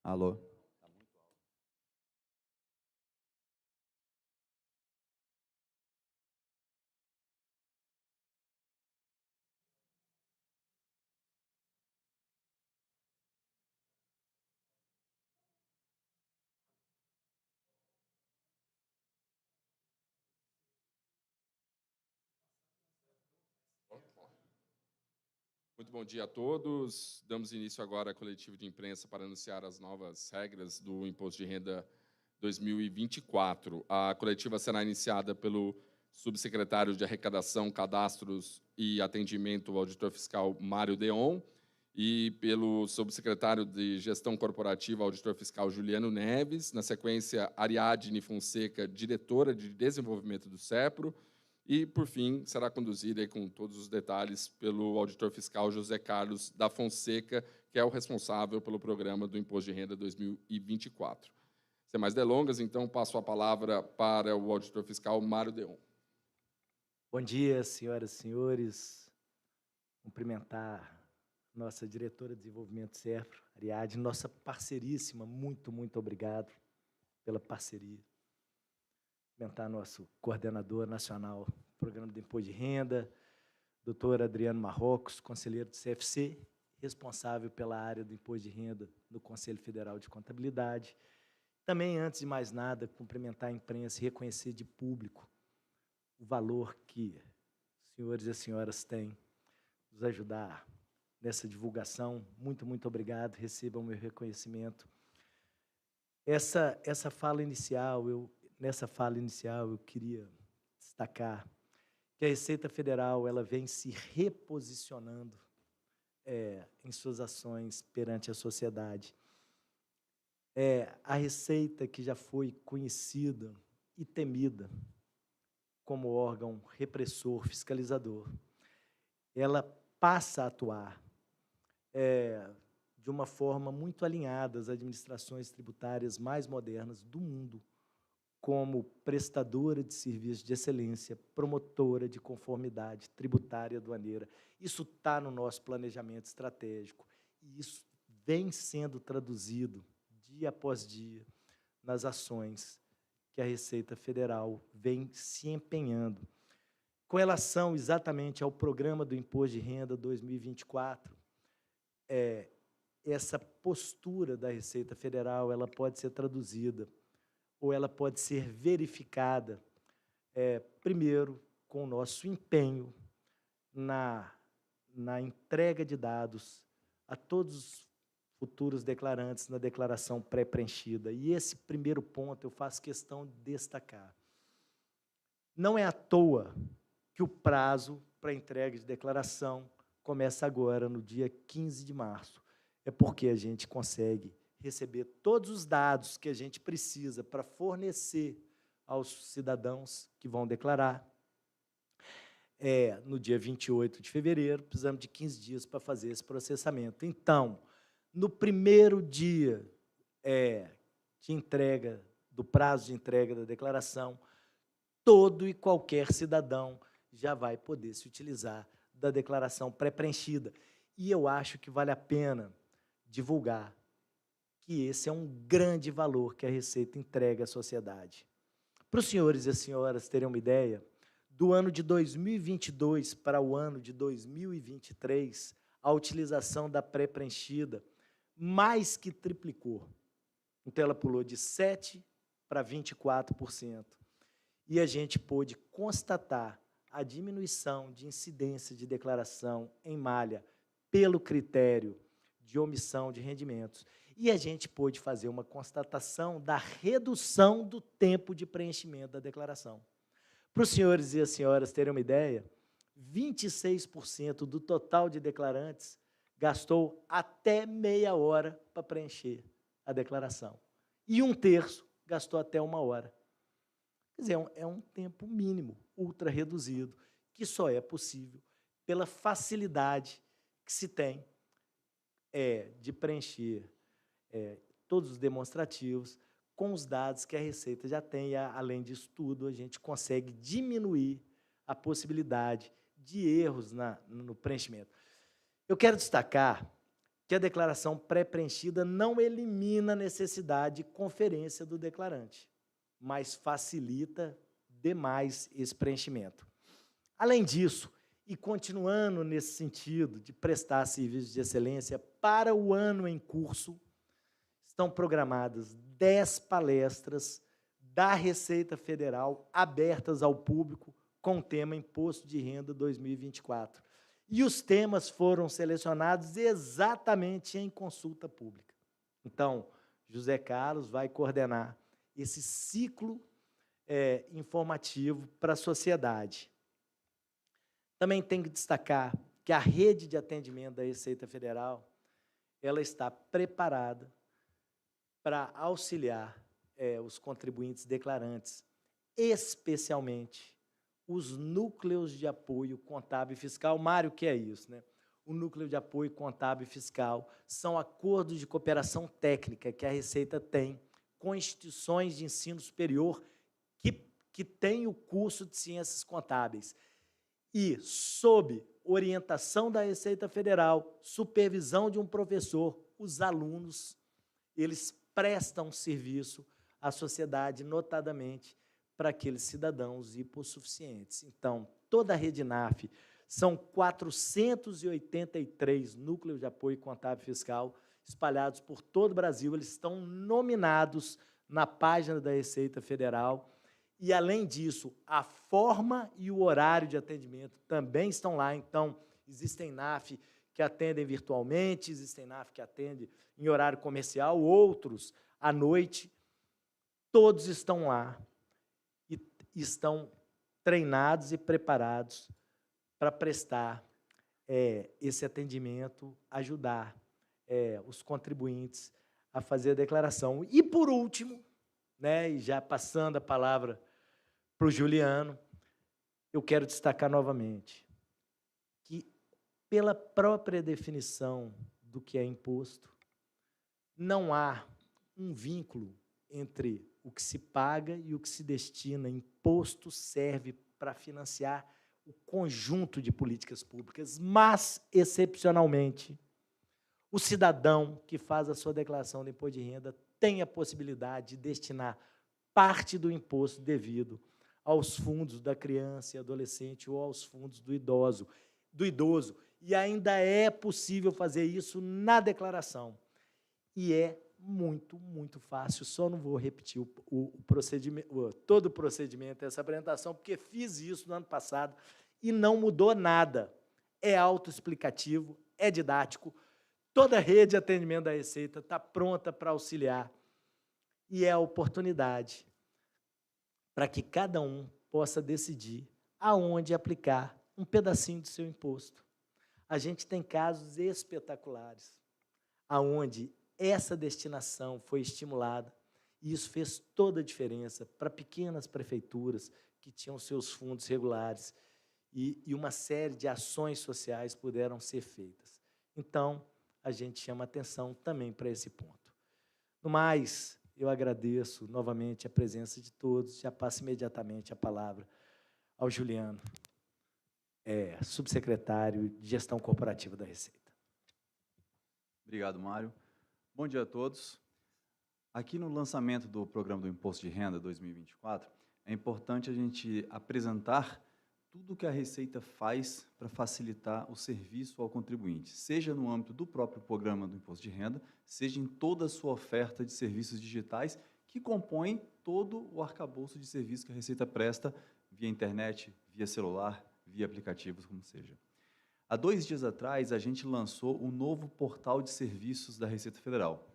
Alô? Muito bom dia a todos. Damos início agora à coletiva de imprensa para anunciar as novas regras do Imposto de Renda 2024. A coletiva será iniciada pelo subsecretário de Arrecadação, Cadastros e Atendimento ao Auditor Fiscal, Mário Deon, e pelo subsecretário de Gestão Corporativa, Auditor Fiscal, Juliano Neves. Na sequência, Ariadne Fonseca, diretora de Desenvolvimento do SEPRO. E, por fim, será conduzida com todos os detalhes pelo auditor fiscal José Carlos da Fonseca, que é o responsável pelo programa do Imposto de Renda 2024. Sem mais delongas, então, passo a palavra para o auditor fiscal Mário Deon. Bom dia, senhoras e senhores. Cumprimentar nossa diretora de Desenvolvimento SEPRO, Ariadne, nossa parceiríssima, muito obrigado pela parceria. Cumprimentar nosso coordenador nacional do Programa do Imposto de Renda, doutor Adriano Marrocos, conselheiro do CFC, responsável pela área do Imposto de Renda no Conselho Federal de Contabilidade. Também, antes de mais nada, cumprimentar a imprensa e reconhecer de público o valor que os senhores e as senhoras têm nos ajudar nessa divulgação. Muito obrigado, recebam o meu reconhecimento. Nessa fala inicial, eu queria destacar que a Receita Federal ela vem se reposicionando em suas ações perante a sociedade. A Receita, que já foi conhecida e temida como órgão repressor, fiscalizador, ela passa a atuar de uma forma muito alinhada às administrações tributárias mais modernas do mundo, como prestadora de serviços de excelência, promotora de conformidade tributária aduaneira. Isso está no nosso planejamento estratégico e isso vem sendo traduzido dia após dia nas ações que a Receita Federal vem se empenhando. Com relação exatamente ao programa do Imposto de Renda 2024, essa postura da Receita Federal ela pode ser traduzida ou ela pode ser verificada, primeiro, com o nosso empenho na entrega de dados a todos os futuros declarantes na declaração pré-preenchida. E esse primeiro ponto eu faço questão de destacar. Não é à toa que o prazo para entrega de declaração começa agora, no dia 15 de março. É porque a gente consegue receber todos os dados que a gente precisa para fornecer aos cidadãos que vão declarar. No dia 28 de fevereiro, precisamos de 15 dias para fazer esse processamento. Então, no primeiro dia de entrega, do prazo de entrega da declaração, todo e qualquer cidadão já vai poder se utilizar da declaração pré-preenchida. E eu acho que vale a pena divulgar que esse é um grande valor que a Receita entrega à sociedade. Para os senhores e as senhoras terem uma ideia, do ano de 2022 para o ano de 2023, a utilização da pré-preenchida mais que triplicou. Então, ela pulou de 7% para 24%. E a gente pôde constatar a diminuição de incidência de declaração em malha pelo critério de omissão de rendimentos. E a gente pôde fazer uma constatação da redução do tempo de preenchimento da declaração. Para os senhores e as senhoras terem uma ideia, 26% do total de declarantes gastou até meia hora para preencher a declaração. E 1/3 gastou até 1 hora. Quer dizer, é um tempo mínimo, ultra reduzido, que só é possível pela facilidade que se tem de preencher todos os demonstrativos com os dados que a Receita já tem. E, além disso tudo, a gente consegue diminuir a possibilidade de erros no preenchimento. Eu quero destacar que a declaração pré-preenchida não elimina a necessidade de conferência do declarante, mas facilita demais esse preenchimento. Além disso, e continuando nesse sentido de prestar serviços de excelência, para o ano em curso, estão programadas 10 palestras da Receita Federal abertas ao público com o tema Imposto de Renda 2024. E os temas foram selecionados exatamente em consulta pública. Então, José Carlos vai coordenar esse ciclo informativo para a sociedade. Também tem que destacar que a rede de atendimento da Receita Federal ela está preparada para auxiliar os contribuintes declarantes, especialmente os núcleos de apoio contábil e fiscal. Mário, o que é isso, né? O núcleo de apoio contábil e fiscal são acordos de cooperação técnica que a Receita tem com instituições de ensino superior que têm o curso de ciências contábeis. E, sob orientação da Receita Federal, supervisão de um professor, os alunos, eles prestam serviço à sociedade, notadamente para aqueles cidadãos hipossuficientes. Então, toda a rede NAF, são 483 núcleos de apoio contábil e fiscal espalhados por todo o Brasil. Eles estão nominados na página da Receita Federal. E, além disso, a forma e o horário de atendimento também estão lá. Então, existem NAF que atendem virtualmente, existem NAF que atendem em horário comercial, outros à noite. Todos estão lá e estão treinados e preparados para prestar esse atendimento, ajudar os contribuintes a fazer a declaração. E, por último, né, e já passando a palavra para o Juliano, eu quero destacar novamente que, pela própria definição do que é imposto, não há um vínculo entre o que se paga e o que se destina. Imposto serve para financiar o conjunto de políticas públicas, mas, excepcionalmente, o cidadão que faz a sua declaração de imposto de renda tem a possibilidade de destinar parte do imposto devido aos fundos da criança e adolescente ou aos fundos do idoso. E ainda é possível fazer isso na declaração. E é muito, muito fácil. Só não vou repetir o procedimento, todo o procedimento dessa apresentação, porque fiz isso no ano passado e não mudou nada. É autoexplicativo, é didático. Toda a rede de atendimento da Receita está pronta para auxiliar. E é a oportunidade para que cada um possa decidir aonde aplicar um pedacinho do seu imposto. A gente tem casos espetaculares, aonde essa destinação foi estimulada, e isso fez toda a diferença para pequenas prefeituras que tinham seus fundos regulares, e uma série de ações sociais puderam ser feitas. Então, a gente chama atenção também para esse ponto. No mais, eu agradeço novamente a presença de todos, já passo imediatamente a palavra ao Juliano, subsecretário de Gestão Corporativa da Receita. Obrigado, Mário. Bom dia a todos. Aqui no lançamento do Programa do Imposto de Renda 2024, é importante a gente apresentar tudo o que a Receita faz para facilitar o serviço ao contribuinte, seja no âmbito do próprio Programa do Imposto de Renda, seja em toda a sua oferta de serviços digitais que compõem todo o arcabouço de serviços que a Receita presta via internet, via celular, via aplicativos, como seja. Há 2 dias atrás, a gente lançou o novo portal de serviços da Receita Federal.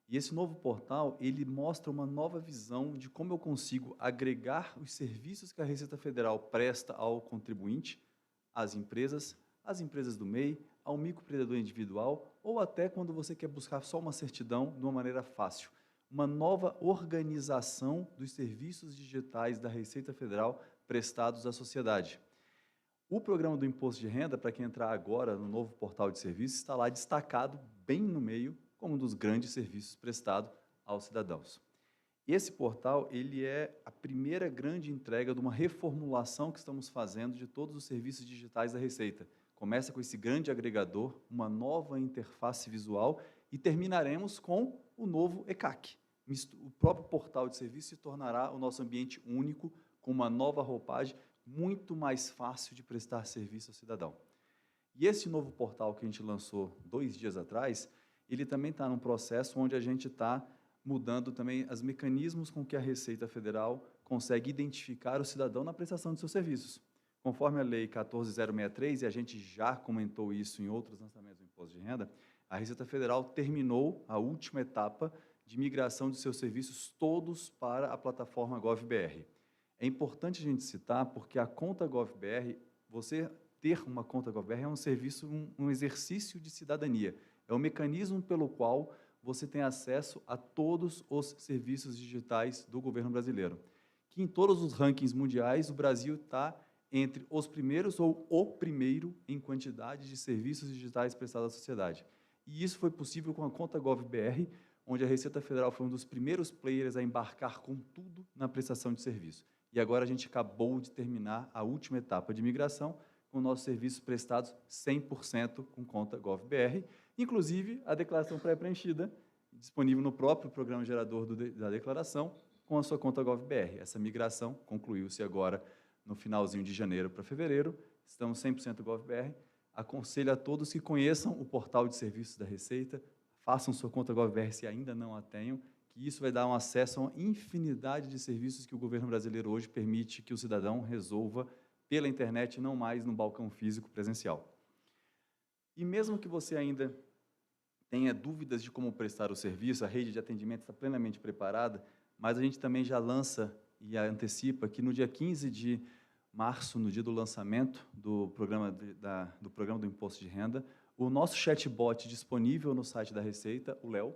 E esse novo portal, ele mostra uma nova visão de como eu consigo agregar os serviços que a Receita Federal presta ao contribuinte, às empresas do MEI, ao microempreendedor individual, ou até quando você quer buscar só uma certidão de uma maneira fácil. Uma nova organização dos serviços digitais da Receita Federal prestados à sociedade. O Programa do Imposto de Renda, para quem entrar agora no novo portal de serviços, está lá destacado bem no meio como um dos grandes serviços prestados aos cidadãos. Esse portal, ele é a primeira grande entrega de uma reformulação que estamos fazendo de todos os serviços digitais da Receita, Começa com esse grande agregador, uma nova interface visual e terminaremos com o novo ECAC. O próprio portal de serviço se tornará o nosso ambiente único, com uma nova roupagem, muito mais fácil de prestar serviço ao cidadão. E esse novo portal que a gente lançou 2 dias atrás, ele também está num processo onde a gente está mudando também os mecanismos com que a Receita Federal consegue identificar o cidadão na prestação de seus serviços. Conforme a Lei 14.063, e a gente já comentou isso em outros lançamentos do Imposto de Renda, a Receita Federal terminou a última etapa de migração de seus serviços todos para a plataforma GovBR. É importante a gente citar porque a conta GovBR, você ter uma conta GovBR é um serviço, um exercício de cidadania. É o mecanismo pelo qual você tem acesso a todos os serviços digitais do governo brasileiro. Que em todos os rankings mundiais, o Brasil está entre os primeiros ou o primeiro em quantidade de serviços digitais prestados à sociedade. E isso foi possível com a conta GovBR, onde a Receita Federal foi um dos primeiros players a embarcar com tudo na prestação de serviço. E agora a gente acabou de terminar a última etapa de migração, com nossos serviços prestados 100% com conta GovBR, inclusive a declaração pré-preenchida, disponível no próprio programa gerador da declaração, com a sua conta GovBR. Essa migração concluiu-se agora no finalzinho de janeiro para fevereiro, estamos 100% GovBR. Aconselho a todos que conheçam o portal de serviços da Receita, façam sua conta GovBR se ainda não a tenham, que isso vai dar um acesso a uma infinidade de serviços que o governo brasileiro hoje permite que o cidadão resolva pela internet, não mais no balcão físico presencial. E mesmo que você ainda tenha dúvidas de como prestar o serviço, a rede de atendimento está plenamente preparada, mas a gente também já lança e antecipa que no dia 15 de março, no dia do lançamento do programa do Imposto de Renda, o nosso chatbot disponível no site da Receita, o Léo,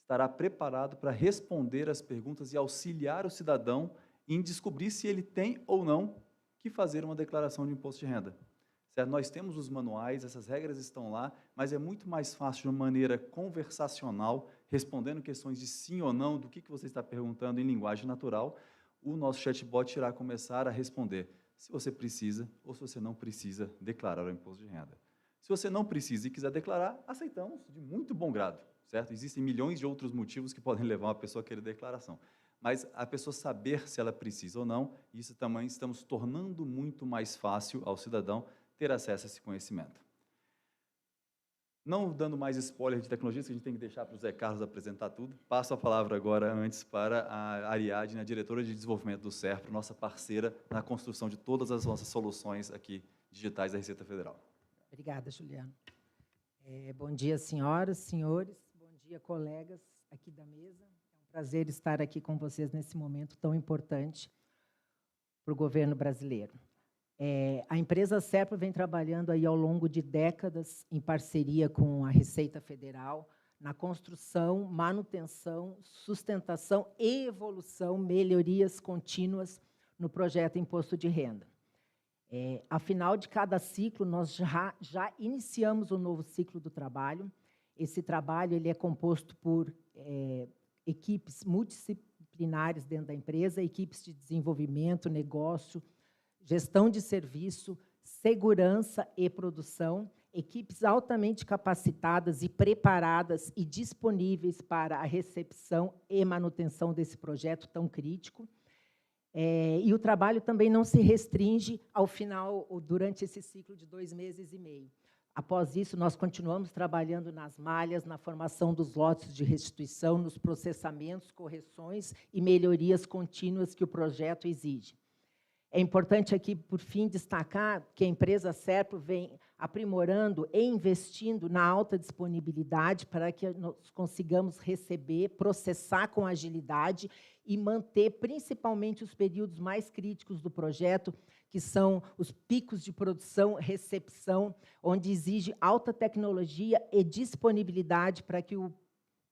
estará preparado para responder as perguntas e auxiliar o cidadão em descobrir se ele tem ou não que fazer uma declaração de imposto de renda. Certo? Nós temos os manuais, essas regras estão lá, mas é muito mais fácil de uma maneira conversacional, respondendo questões de sim ou não, do que você está perguntando em linguagem natural, o nosso chatbot irá começar a responder se você precisa ou se você não precisa declarar o imposto de renda. Se você não precisa e quiser declarar, aceitamos de muito bom grado, certo? Existem milhões de outros motivos que podem levar uma pessoa a querer declaração. Mas a pessoa saber se ela precisa ou não, isso também estamos tornando muito mais fácil ao cidadão ter acesso a esse conhecimento. Não dando mais spoiler de tecnologia, que a gente tem que deixar para o Zé Carlos apresentar tudo, passo a palavra agora, antes, para a Ariadne, a diretora de desenvolvimento do SERPRO, nossa parceira na construção de todas as nossas soluções aqui digitais da Receita Federal. Obrigada, Juliano. Bom dia, senhoras, senhores, bom dia, colegas aqui da mesa. É um prazer estar aqui com vocês nesse momento tão importante para o governo brasileiro. A empresa SERPRO vem trabalhando aí ao longo de décadas em parceria com a Receita Federal na construção, manutenção, sustentação e evolução, melhorias contínuas no projeto Imposto de Renda. Afinal de cada ciclo, nós já iniciamos um novo ciclo do trabalho. Esse trabalho ele é composto por equipes multidisciplinares dentro da empresa, equipes de desenvolvimento, negócio, gestão de serviço, segurança e produção, equipes altamente capacitadas e preparadas e disponíveis para a recepção e manutenção desse projeto tão crítico. E o trabalho também não se restringe ao final, ou durante esse ciclo de 2 meses e meio. Após isso, nós continuamos trabalhando nas malhas, na formação dos lotes de restituição, nos processamentos, correções e melhorias contínuas que o projeto exige. É importante aqui, por fim, destacar que a empresa SERPRO vem aprimorando e investindo na alta disponibilidade para que nós consigamos receber, processar com agilidade e manter, principalmente, os períodos mais críticos do projeto, que são os picos de produção, recepção, onde exige alta tecnologia e disponibilidade para que o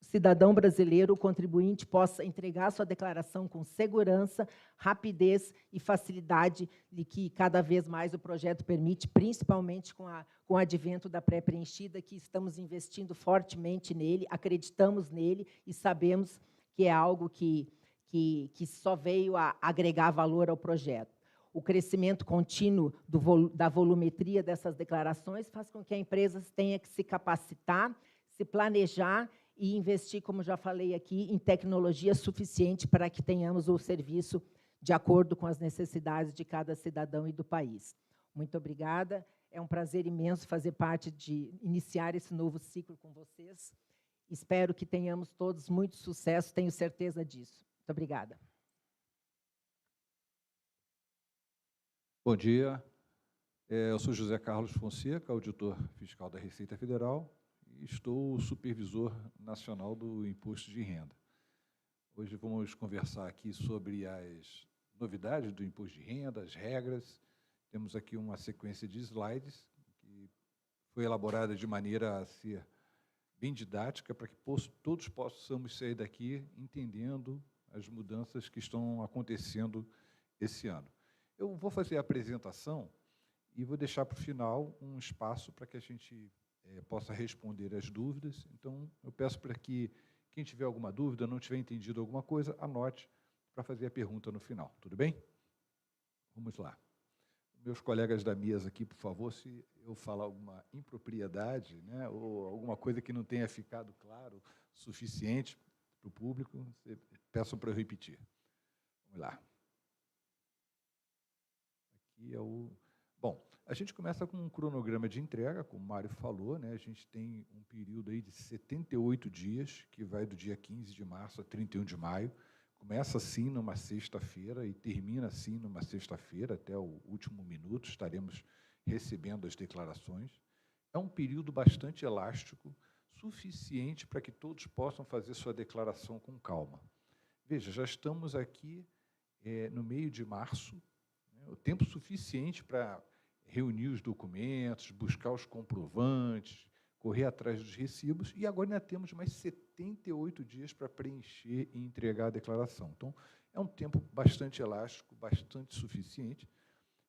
cidadão brasileiro, o contribuinte, possa entregar sua declaração com segurança, rapidez e facilidade de que cada vez mais o projeto permite, principalmente com o advento da pré-preenchida, que estamos investindo fortemente nele, acreditamos nele e sabemos que é algo que só veio a agregar valor ao projeto. o crescimento contínuo da volumetria dessas declarações faz com que a empresa tenha que se capacitar, se planejar e investir, como já falei aqui, em tecnologia suficiente para que tenhamos o serviço de acordo com as necessidades de cada cidadão e do país. Muito obrigada. É um prazer imenso fazer parte de iniciar esse novo ciclo com vocês. Espero que tenhamos todos muito sucesso, tenho certeza disso. Muito obrigada. Bom dia. Eu sou José Carlos Fonseca, auditor fiscal da Receita Federal, e estou supervisor nacional do Imposto de Renda. Hoje vamos conversar aqui sobre as novidades do Imposto de Renda, as regras. Temos aqui uma sequência de slides que foi elaborada de maneira a ser bem didática, para que todos possamos sair daqui entendendo as mudanças que estão acontecendo esse ano. Eu vou fazer a apresentação e vou deixar para o final um espaço para que a gente possa responder as dúvidas. Então, eu peço para que quem tiver alguma dúvida, não tiver entendido alguma coisa, anote para fazer a pergunta no final. Tudo bem? Vamos lá. Meus colegas da mesa aqui, por favor, se eu falar alguma impropriedade, né, ou alguma coisa que não tenha ficado claro o suficiente para o público, peçam para eu repetir. Vamos lá. Aqui é o... Bom, a gente começa com um cronograma de entrega, como o Mário falou, né, a gente tem um período aí de 78 dias, que vai do dia 15 de março a 31 de maio, começa assim numa sexta-feira e termina assim numa sexta-feira, até o último minuto, estaremos recebendo as declarações. É um período bastante elástico, suficiente para que todos possam fazer sua declaração com calma. Veja, já estamos aqui no meio de março, né, o tempo suficiente para reunir os documentos, buscar os comprovantes, correr atrás dos recibos, e agora ainda temos mais 78 dias para preencher e entregar a declaração. Então, é um tempo bastante elástico, bastante suficiente,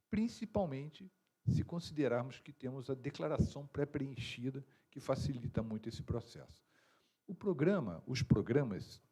principalmente se considerarmos que temos a declaração pré-preenchida, que facilita muito esse processo. Os programas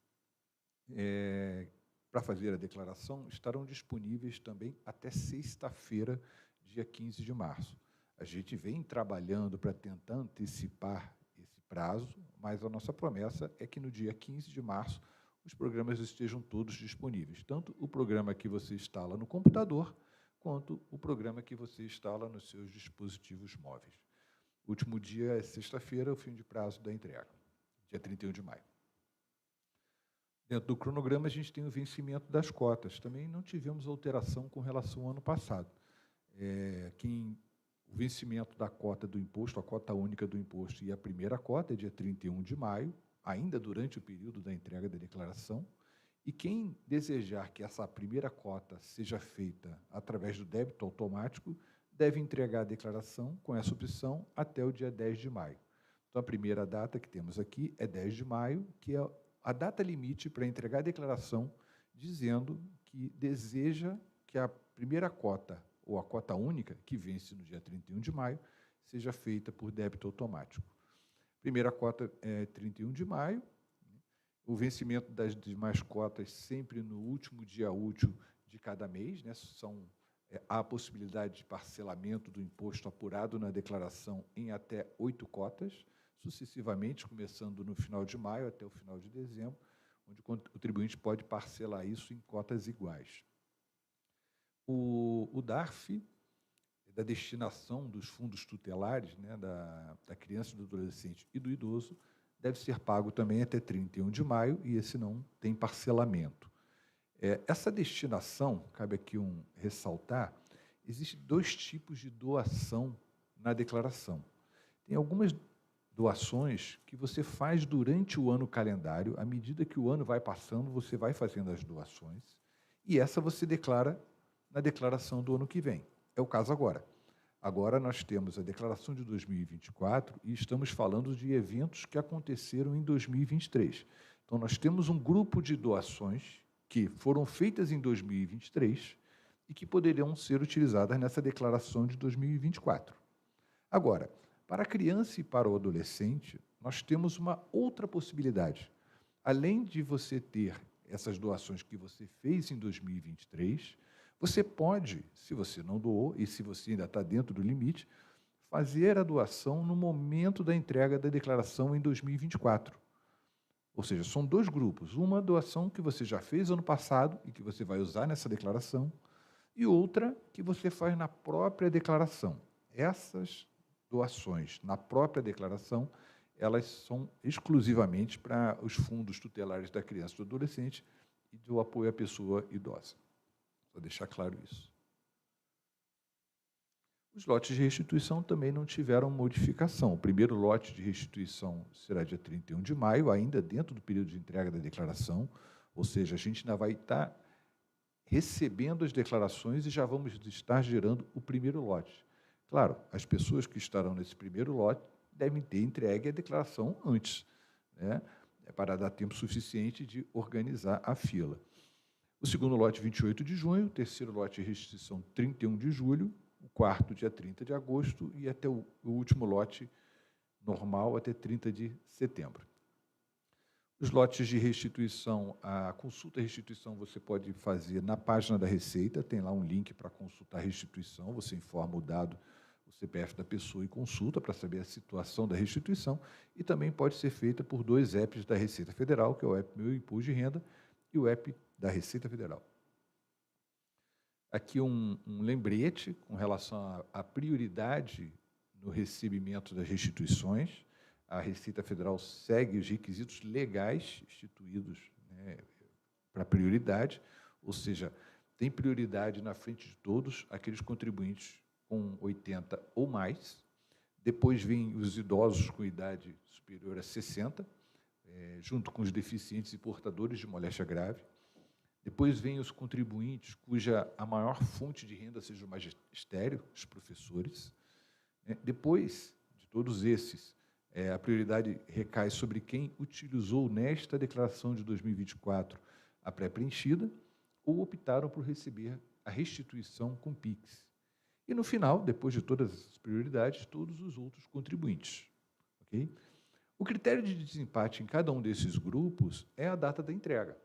para fazer a declaração estarão disponíveis também até sexta-feira, dia 15 de março. A gente vem trabalhando para tentar antecipar esse prazo, mas a nossa promessa é que no dia 15 de março os programas estejam todos disponíveis, tanto o programa que você instala no computador, quanto o programa que você instala nos seus dispositivos móveis. O último dia é sexta-feira, o fim de prazo da entrega, dia 31 de maio. Dentro do cronograma, a gente tem o vencimento das cotas. Também não tivemos alteração com relação ao ano passado. O vencimento da cota do imposto, a cota única do imposto e a primeira cota é dia 31 de maio, ainda durante o período da entrega da declaração, e quem desejar que essa primeira cota seja feita através do débito automático, deve entregar a declaração com essa opção até o dia 10 de maio. Então, a primeira data que temos aqui é 10 de maio, que é a data limite para entregar a declaração, dizendo que deseja que a primeira cota, ou a cota única, que vence no dia 31 de maio, seja feita por débito automático. Primeira cota é 31 de maio, o vencimento das demais cotas sempre no último dia útil de cada mês, né? Há a possibilidade de parcelamento do imposto apurado na declaração em até 8 cotas, sucessivamente, começando no final de maio até o final de dezembro, onde o contribuinte pode parcelar isso em cotas iguais. O DARF, da destinação dos fundos tutelares, né, da criança, do adolescente e do idoso, deve ser pago também até 31 de maio, e esse não tem parcelamento. Essa destinação, cabe aqui ressaltar, existem 2 tipos de doação na declaração. Tem algumas doações que você faz durante o ano calendário, à medida que o ano vai passando, você vai fazendo as doações, e essa você declara na declaração do ano que vem. É o caso agora. Agora nós temos a declaração de 2024 e estamos falando de eventos que aconteceram em 2023. Então, nós temos um grupo de doações que foram feitas em 2023 e que poderiam ser utilizadas nessa declaração de 2024. Agora, para a criança e para o adolescente, nós temos uma outra possibilidade. Além de você ter essas doações que você fez em 2023, Você pode, se você não doou e se você ainda está dentro do limite, fazer a doação no momento da entrega da declaração em 2024. Ou seja, são dois grupos. Uma doação que você já fez ano passado e que você vai usar nessa declaração, e outra que você faz na própria declaração. Essas doações na própria declaração, elas são exclusivamente para os fundos tutelares da criança e do adolescente e do apoio à pessoa idosa. Vou deixar claro isso. Os lotes de restituição também não tiveram modificação. O primeiro lote de restituição será dia 31 de maio, ainda dentro do período de entrega da declaração, ou seja, a gente ainda vai estar recebendo as declarações e já vamos estar gerando o primeiro lote. Claro, as pessoas que estarão nesse primeiro lote devem ter entregue a declaração antes, né, para dar tempo suficiente de organizar a fila. O segundo lote, 28 de junho, o terceiro lote de restituição, 31 de julho, o quarto, dia 30 de agosto, e até o último lote normal, até 30 de setembro. Os lotes de restituição, a consulta restituição você pode fazer na página da Receita, tem lá um link para consultar a restituição, você informa o dado, o CPF da pessoa e consulta para saber a situação da restituição, e também pode ser feita por dois apps da Receita Federal, que é o app Meu Imposto de Renda e o app da Receita Federal. Aqui um lembrete com relação à prioridade no recebimento das restituições. A Receita Federal segue os requisitos legais instituídos, né, para prioridade, ou seja, tem prioridade na frente de todos aqueles contribuintes com 80 ou mais. Depois vêm os idosos com idade superior a 60, junto com os deficientes e portadores de moléstia grave. Depois vêm os contribuintes cuja a maior fonte de renda seja o magistério, os professores. Depois de todos esses, a prioridade recai sobre quem utilizou nesta declaração de 2024 a pré-preenchida ou optaram por receber a restituição com PIX. E, no final, depois de todas as prioridades, todos os outros contribuintes. Okay? O critério de desempate em cada um desses grupos é a data da entrega.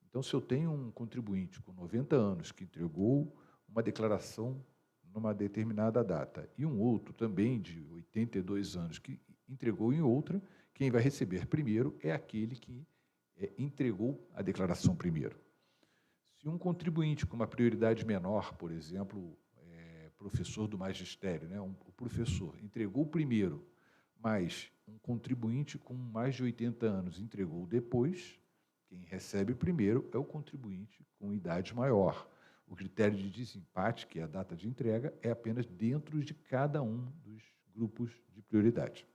Então, se eu tenho um contribuinte com 90 anos que entregou uma declaração numa determinada data e um outro também de 82 anos que entregou em outra, quem vai receber primeiro é aquele que entregou a declaração primeiro. Se um contribuinte com uma prioridade menor, por exemplo, professor do magistério, né, o professor entregou primeiro, mas um contribuinte com mais de 80 anos entregou depois, quem recebe primeiro é o contribuinte com idade maior. O critério de desempate, que é a data de entrega, é apenas dentro de cada um dos grupos de prioridade.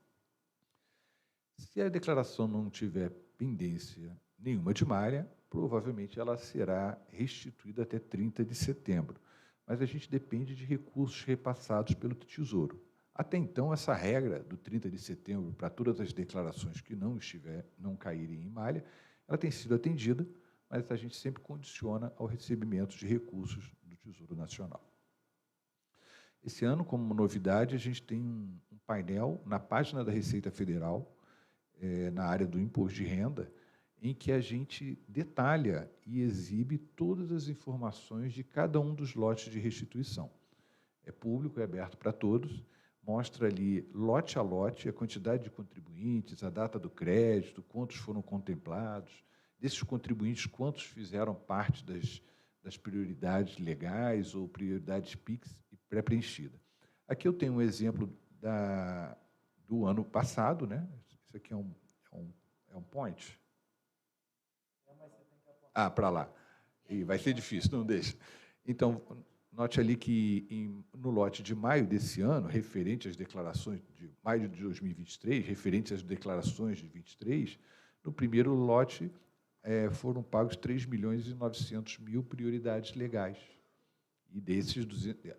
Se a declaração não tiver pendência nenhuma de malha, provavelmente ela será restituída até 30 de setembro. Mas a gente depende de recursos repassados pelo Tesouro. Até então, essa regra do 30 de setembro para todas as declarações que não caírem em malha, ela tem sido atendida, mas a gente sempre condiciona ao recebimento de recursos do Tesouro Nacional. Esse ano, como novidade, a gente tem um painel na página da Receita Federal, na área do imposto de renda, em que a gente detalha e exibe todas as informações de cada um dos lotes de restituição. É público, é aberto para todos, mostra ali lote a lote a quantidade de contribuintes, a data do crédito, quantos foram contemplados, desses contribuintes, quantos fizeram parte das prioridades legais ou prioridades PIX e pré-preenchida. Aqui eu tenho um exemplo do ano passado, né? Isso aqui é um point. Para lá. E vai ser difícil, não deixa. Então, note ali que no lote de maio desse ano, referente às declarações de maio de 2023, referente às declarações de 23, no primeiro lote foram pagos 3.900.000 prioridades legais. E desses,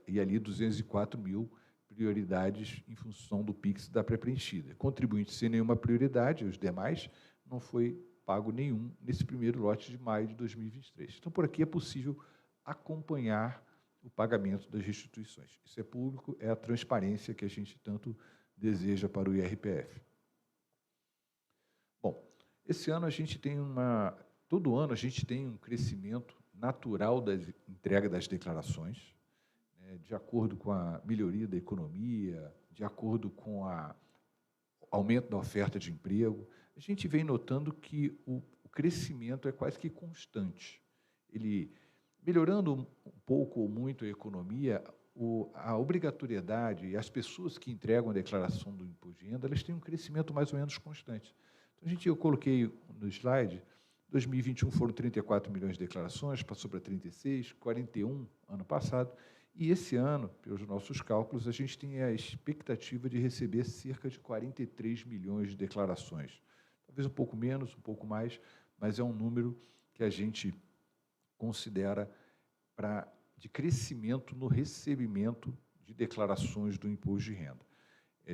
e ali 204.000 prioridades em função do PIX da pré-preenchida. Contribuintes sem nenhuma prioridade, os demais, não foi pago nenhum nesse primeiro lote de maio de 2023. Então, por aqui é possível acompanhar o pagamento das restituições. Isso é público, é a transparência que a gente tanto deseja para o IRPF. Bom, esse ano a gente tem todo ano a gente tem um crescimento natural da entrega das declarações, né, de acordo com a melhoria da economia, de acordo com o aumento da oferta de emprego. A gente vem notando que o crescimento é quase que constante. Ele, melhorando um pouco ou muito a economia, a obrigatoriedade e as pessoas que entregam a declaração do imposto de renda, elas têm um crescimento mais ou menos constante. Então, eu coloquei no slide, 2021 foram 34 milhões de declarações, passou para 36, 41 ano passado, e esse ano, pelos nossos cálculos, a gente tem a expectativa de receber cerca de 43 milhões de declarações. Talvez um pouco menos, um pouco mais, mas é um número que a gente considera de crescimento no recebimento de declarações do imposto de renda.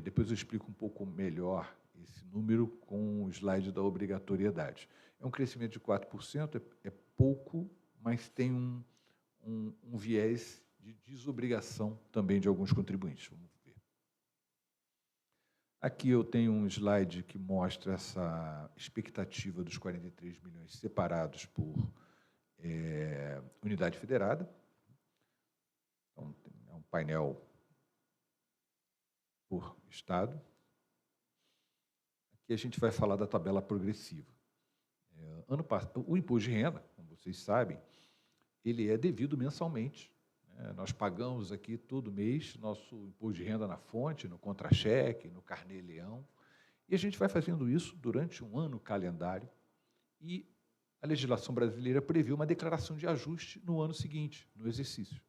Depois eu explico um pouco melhor esse número com o slide da obrigatoriedade. É um crescimento de 4%, é pouco, mas tem um viés de desobrigação também de alguns contribuintes. Vamos ver. Aqui eu tenho um slide que mostra essa expectativa dos 43 milhões separados por unidade federada. Então, é um painel por estado. Aqui a gente vai falar da tabela progressiva. O imposto de renda, como vocês sabem, ele é devido mensalmente. Nós pagamos aqui todo mês nosso imposto de renda na fonte, no contra-cheque, no carnê-leão, e a gente vai fazendo isso durante um ano calendário, e a legislação brasileira prevê uma declaração de ajuste no ano seguinte, no exercício.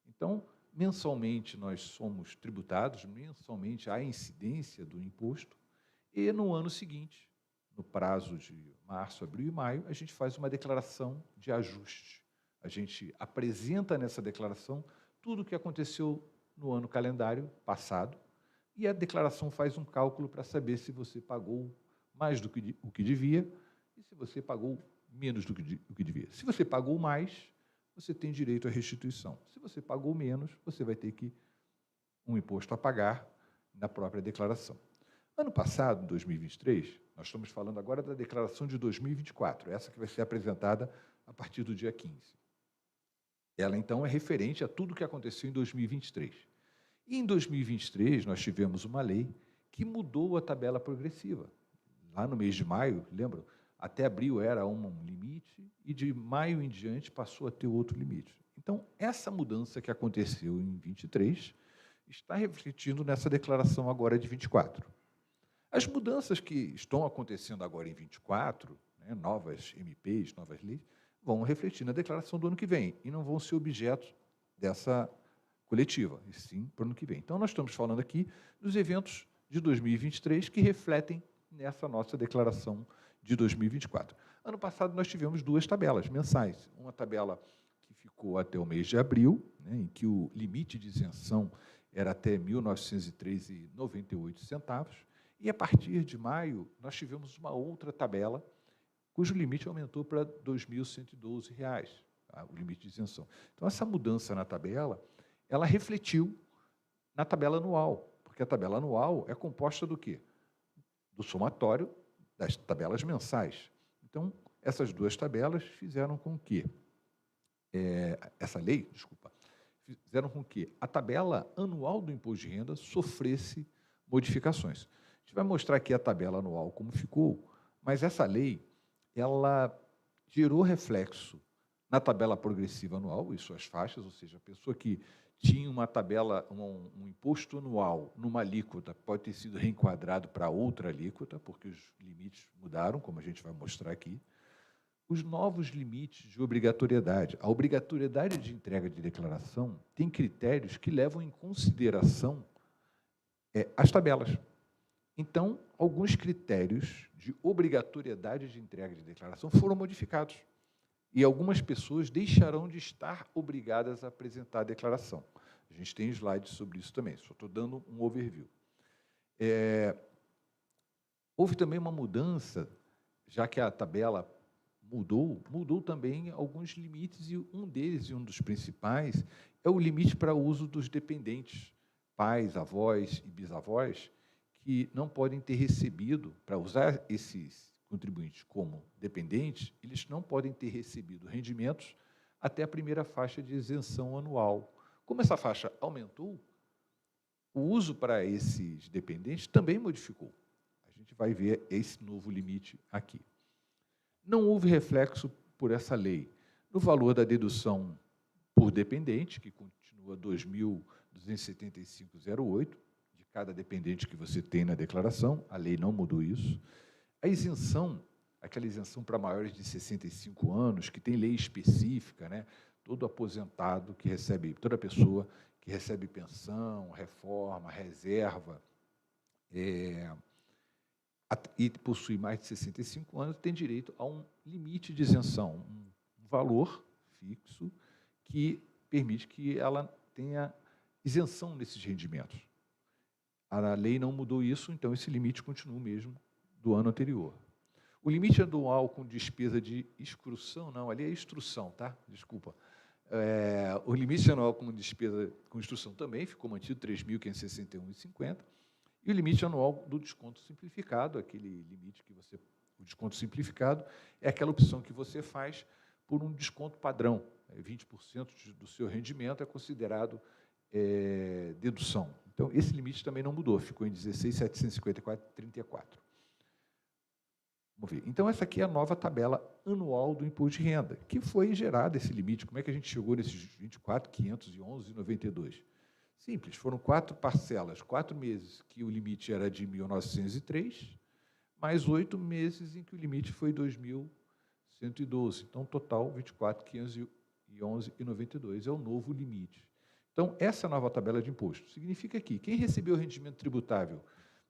Então, mensalmente nós somos tributados, mensalmente há incidência do imposto, e no ano seguinte, no prazo de março, abril e maio, a gente faz uma declaração de ajuste. A gente apresenta nessa declaração tudo o que aconteceu no ano calendário passado, e a declaração faz um cálculo para saber se você pagou mais do que o que devia e se você pagou menos do que devia. Se você pagou mais, você tem direito à restituição. Se você pagou menos, você vai ter um imposto a pagar na própria declaração. Ano passado, 2023, nós estamos falando agora da declaração de 2024, essa que vai ser apresentada a partir do dia 15. Ela, então, é referente a tudo o que aconteceu em 2023. E em 2023, nós tivemos uma lei que mudou a tabela progressiva. Lá no mês de maio, lembram? Até abril era um limite e de maio em diante passou a ter outro limite. Então, essa mudança que aconteceu em 23 está refletindo nessa declaração agora de 24. As mudanças que estão acontecendo agora em 24, né, novas MPs, novas leis, vão refletir na declaração do ano que vem e não vão ser objeto dessa coletiva, e sim para o ano que vem. Então, nós estamos falando aqui dos eventos de 2023 que refletem nessa nossa declaração de 2024. Ano passado, nós tivemos duas tabelas mensais. Uma tabela que ficou até o mês de abril, né, em que o limite de isenção era até R$ 1.903,98, e a partir de maio, nós tivemos uma outra tabela cujo limite aumentou para R$ 2.112, o limite de isenção. Então, essa mudança na tabela, ela refletiu na tabela anual, porque a tabela anual é composta do quê? Do somatório das tabelas mensais. Então, essas duas tabelas fizeram com que, fizeram com que a tabela anual do imposto de renda sofresse modificações. A gente vai mostrar aqui a tabela anual como ficou, mas essa lei, ela gerou reflexo na tabela progressiva anual e suas faixas, ou seja, a pessoa que tinha uma tabela, um imposto anual numa alíquota pode ter sido reenquadrado para outra alíquota, porque os limites mudaram, como a gente vai mostrar aqui. Os novos limites de obrigatoriedade. A obrigatoriedade de entrega de declaração tem critérios que levam em consideração as tabelas. Então, alguns critérios de obrigatoriedade de entrega de declaração foram modificados. E algumas pessoas deixarão de estar obrigadas a apresentar a declaração. A gente tem slides sobre isso também, só estou dando um overview. Houve também uma mudança, já que a tabela mudou também alguns limites, e um deles, e um dos principais, é o limite para o uso dos dependentes, pais, avós e bisavós, que não podem ter recebido, para usar esses contribuintes como dependentes, eles não podem ter recebido rendimentos até a primeira faixa de isenção anual. Como essa faixa aumentou, o uso para esses dependentes também modificou. A gente vai ver esse novo limite aqui. Não houve reflexo por essa lei no valor da dedução por dependente, que continua 2.275,08, de cada dependente que você tem na declaração, a lei não mudou isso. A isenção, aquela isenção para maiores de 65 anos, que tem lei específica, né? Todo aposentado que recebe, toda pessoa que recebe pensão, reforma, reserva, e possui mais de 65 anos, tem direito a um limite de isenção, um valor fixo que permite que ela tenha isenção nesses rendimentos. A lei não mudou isso, então esse limite continua o mesmo do ano anterior. O limite anual com despesa de instrução, não, ali é instrução, tá? Desculpa. O limite anual com despesa com instrução também ficou mantido, R$ 3.561,50. E o limite anual do desconto simplificado, aquele limite que você... O desconto simplificado é aquela opção que você faz por um desconto padrão. 20% do seu rendimento é considerado dedução. Então, esse limite também não mudou, ficou em 16.754,34. Vamos ver. Então, essa aqui é a nova tabela anual do imposto de renda, que foi gerada esse limite. Como é que a gente chegou nesses 24.511,92? Simples, foram 4 parcelas, 4 meses que o limite era de 1.903, mais 8 meses em que o limite foi 2.112. Então, total, 24.511,92 é o novo limite. Então, essa nova tabela de imposto significa que quem recebeu rendimento tributável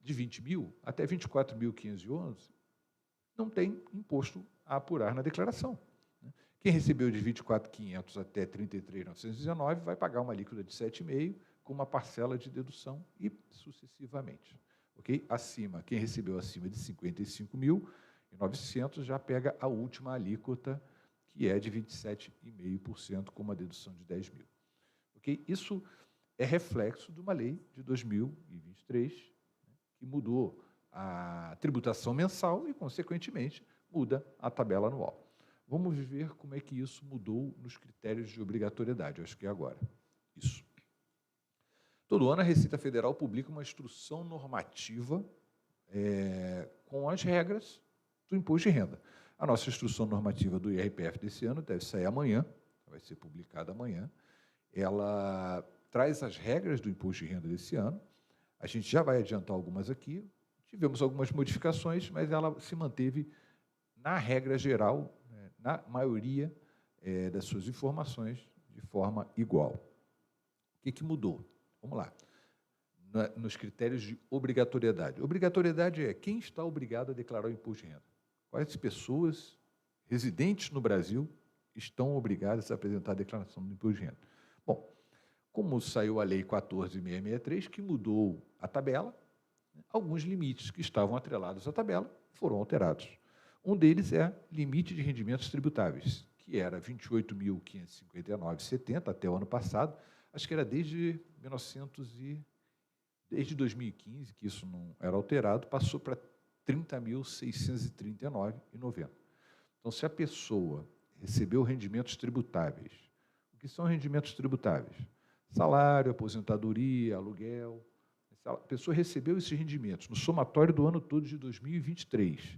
de 20 mil até 24.511 não tem imposto a apurar na declaração. Quem recebeu de 24.500 até 33.919 vai pagar uma alíquota de 7,5%, com uma parcela de dedução e sucessivamente. Okay? Acima, quem recebeu acima de 55.900 já pega a última alíquota, que é de 27,5%, com uma dedução de 10 mil. Okay? Isso é reflexo de uma lei de 2023, que mudou a tributação mensal e, consequentemente, muda a tabela anual. Vamos ver como é que isso mudou nos critérios de obrigatoriedade. Eu acho que é agora. Isso. Todo ano, a Receita Federal publica uma instrução normativa com as regras do imposto de renda. A nossa instrução normativa do IRPF desse ano deve sair amanhã, vai ser publicada amanhã. Ela traz as regras do imposto de renda desse ano. A gente já vai adiantar algumas aqui. Tivemos algumas modificações, mas ela se manteve na regra geral, na maioria das suas informações, de forma igual. O que mudou? Vamos lá. Nos critérios de obrigatoriedade. Obrigatoriedade é quem está obrigado a declarar o imposto de renda. Quais pessoas residentes no Brasil estão obrigadas a apresentar a declaração do imposto de renda? Bom, como saiu a Lei 14.663, que mudou a tabela, alguns limites que estavam atrelados à tabela foram alterados. Um deles é limite de rendimentos tributáveis, que era 28.559,70 até o ano passado. Acho que era desde 2015 que isso não era alterado, passou para 30.639,90. Então, se a pessoa recebeu rendimentos tributáveis, o que são rendimentos tributáveis? Salário, aposentadoria, aluguel. A pessoa recebeu esses rendimentos no somatório do ano todo de 2023